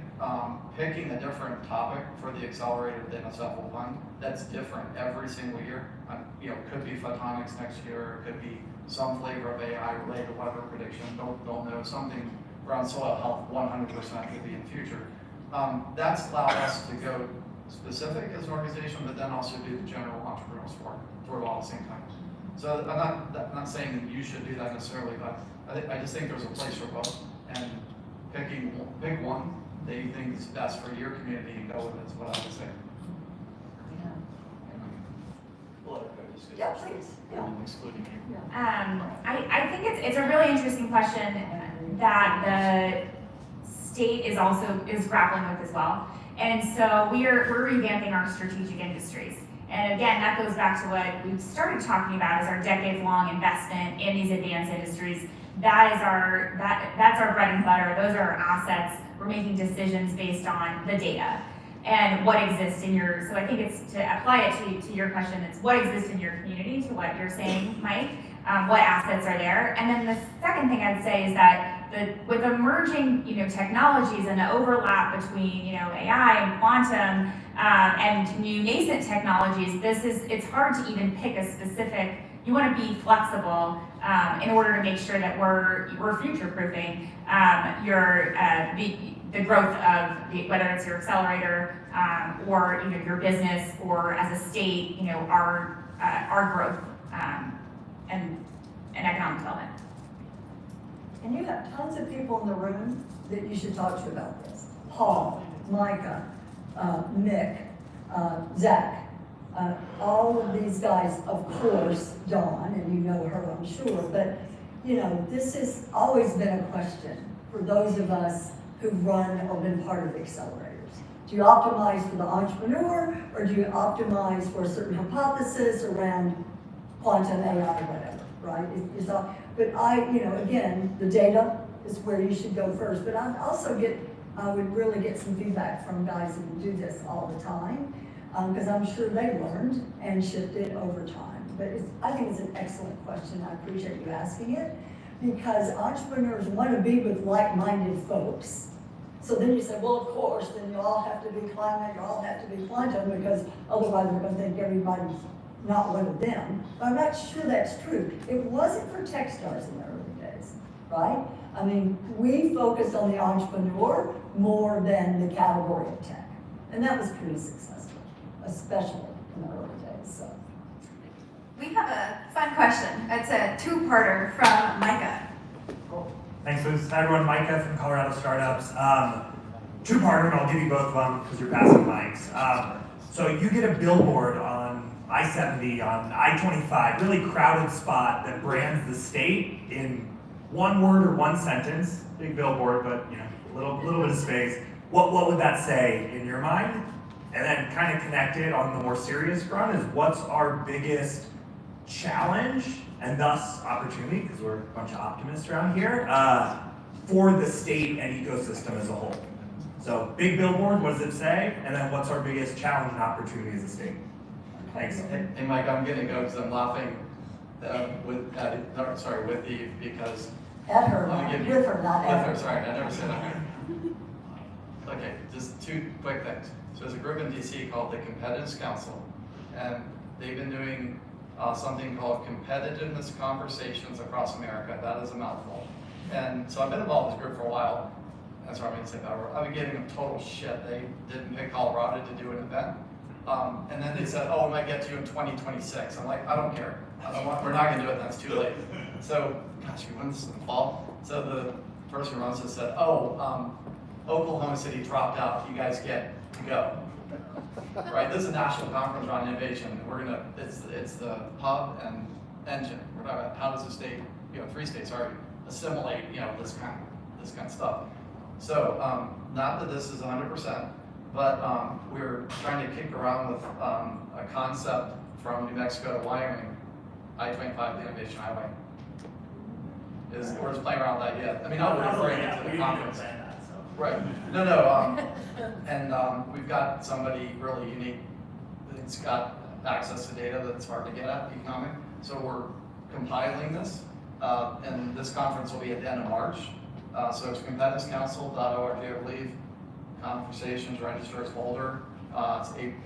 picking a different topic for the accelerator within a NSF fund that's different every single year. You know, could be photonics next year, it could be some flavor of AI related to weather prediction. Don't know, something around soil health 100% could be in the future. That's allowed us to go specific as an organization, but then also do the general entrepreneurial sport sort of all at the same time. So I'm not saying that you should do that necessarily, but I just think there's a place for both, and pick one that you think is best for your community and go with it is what I would say. Yeah, please. Yeah. Excluding you. I think it's a really interesting question that the state is grappling with as well. And so we're revamping our strategic industries. And again, that goes back to what we started talking about is our decades-long investment in these advanced industries. That's our bread and butter. Those are our assets. We're making decisions based on the data and what exists in your, so I think it's to apply it to your question, it's what exists in your community, to what you're saying, Mike, what assets are there. And then the second thing I'd say is that with emerging, technologies and the overlap between, AI and quantum and new nascent technologies, it's hard to even pick a specific, you want to be flexible in order to make sure that we're future-proofing the growth of whether it's your accelerator or your business or as a state, our growth and economic development. And you have tons of people in the room that you should talk to about this. Paul, Micah, Nick, Zach, all of these guys, of course, Dawn, and you know her, I'm sure, but this has always been a question for those of us who run or been part of accelerators. Do you optimize for the entrepreneur, or do you optimize for a certain hypothesis around quantum AI, whatever, right? But again, the data is where you should go first. But I would really get some feedback from guys who do this all the time, because I'm sure they learned and shifted over time. But I think it's an excellent question. I appreciate you asking it, because entrepreneurs want to be with like-minded folks. So then you say, well, of course, then you all have to be climate, you all have to be quantum, because otherwise we're going to think everybody's not one of them. But I'm not sure that's true. It wasn't for Techstars in the early days, right? I mean, we focused on the entrepreneur more than the category of tech. And that was pretty successful, especially in the early days. So. We have a fun question. It's a two-parter from Micah. Cool. Thanks, Liz. Hi, everyone. Micah from Colorado Startups. Two-parter, and I'll give you both of them because you're passing mics. So you get a billboard on I-70, on I-25, really crowded spot that brands the state in one word or one sentence. Big billboard, but a little bit of space. What would that say in your mind? And then kind of connected on the more serious front is what's our biggest challenge and thus opportunity, because we're a bunch of optimists around here, for the state and ecosystem as a whole. So big billboard, what does it say? And then what's our biggest challenge and opportunity as a state? Thanks. Hey Mike, I'm gonna go because I'm laughing with you because At her, with her, not at her. Sorry, I never said that. Okay, just two quick things. So there's a group in DC called the Competitiveness Council, and they've been doing something called Competitiveness Conversations Across America. That is a mouthful. And so I've been involved in this group for a while. That's what I mean to say that. I've been giving them total shit. They didn't pick Colorado to do an event. And then they said, oh, we might get to you in 2026. I'm like, I don't care. We're not going to do it. That's too late. So, gosh, we went this in the fall. So the person who runs this said, oh, Oklahoma City dropped out. You guys get to go. right? This is a national conference around innovation. It's the hub and engine. We're talking about how does the state, 3 states already assimilate, this kind of stuff. So, not that this is 100%, but we're trying to kick around with a concept from New Mexico to Wyoming, I-25, the Innovation Highway. We're just playing around with that yet. I mean, not referring it to the conference. Right. No. And we've got somebody really unique that's got access to data that's hard to get at, economic. So we're compiling this, and this conference will be at the end of March. So it's competitivenesscouncil.org, I believe. Conversations, register as folder.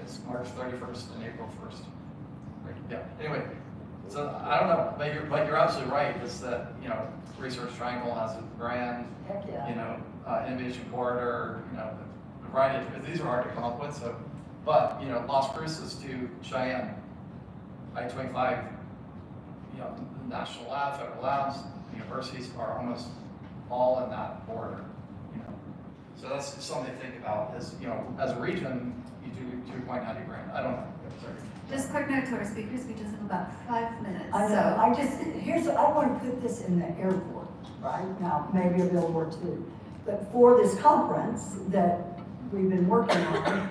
It's March 31st and April 1st. Right. Yeah. Anyway, so I don't know, but you're absolutely right. Is that Research Triangle has a brand. Heck yeah. Innovation Corridor. A variety of these are hard to come up with. So, but Las Cruces to Cheyenne, I-25. The national labs, federal labs, universities are almost all in that border. So that's something to think about. As as a region, you do 2 point how do you brand? I don't know. Sorry. Just quick note to our speakers, we just have about 5 minutes. I know, So I want to put this in the airport, right? Now, maybe a billboard too. But for this conference that we've been working on,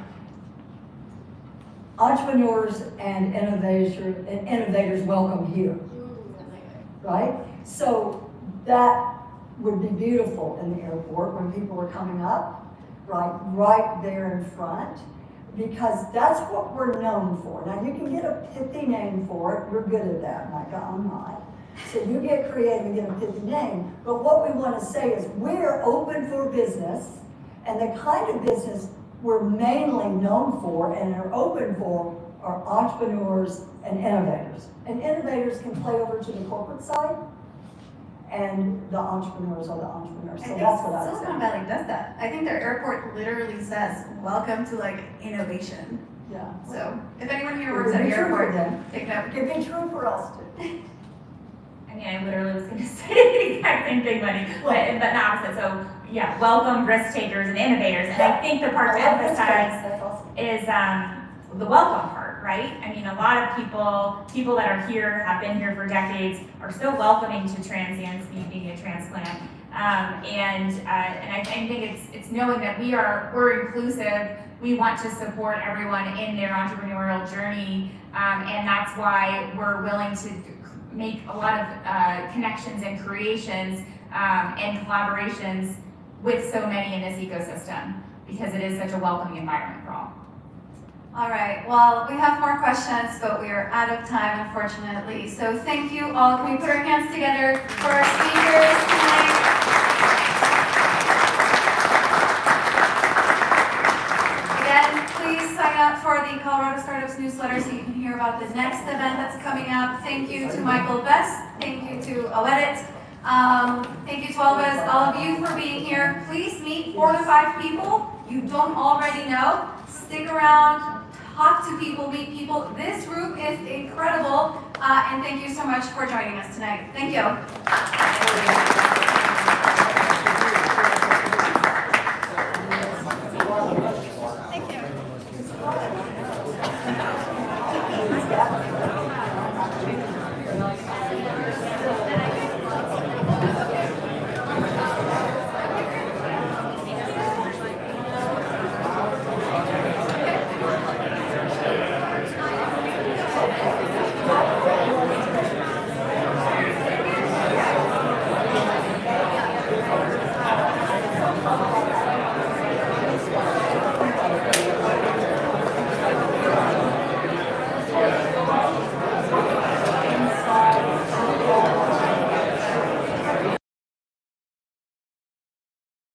entrepreneurs and innovators welcome here, right? So that would be beautiful in the airport when people are coming up, right there in front, because that's what we're known for. Now, you can get a pithy name for it. You're good at that, Micah. I'm not. So you get creative and get a pithy name. But what we want to say is we're open for business, and the kind of business we're mainly known for and are open for are entrepreneurs and innovators. And innovators can play over to the corporate side, and the entrepreneurs are the entrepreneurs. So that's what I was Silicon saying. Valley does that. I think their airport literally says, welcome to innovation. Yeah. So if anyone here It works would at be the true for airport, them. take note. It could be true for us too. I mean, I literally was going to say the exact same thing, buddy, but the opposite. So, yeah, welcome risk takers and innovators. And I think the part to I love this emphasize place. That's awesome. is the welcome part, right? I mean, a lot of people that are here, have been here for decades, are so welcoming to transients needing a transplant. And I think it's knowing that we're inclusive. We want to support everyone in their entrepreneurial journey, and that's why we're willing to make a lot of connections and creations and collaborations with so many in this ecosystem, because it is such a welcoming environment for all. All right, well, we have more questions, but we are out of time, unfortunately. So thank you all. Can we put our hands together for our speakers tonight? Again, please sign up for the Colorado Startups newsletter so you can hear about the next event that's coming up. Thank you to Michael Best. Thank you to Oedit. Thank you to all of you for being here. Please meet 4 to 5 people you don't already know. Stick around, talk to people, meet people. This group is incredible, and thank you so much for joining us tonight. Thank you.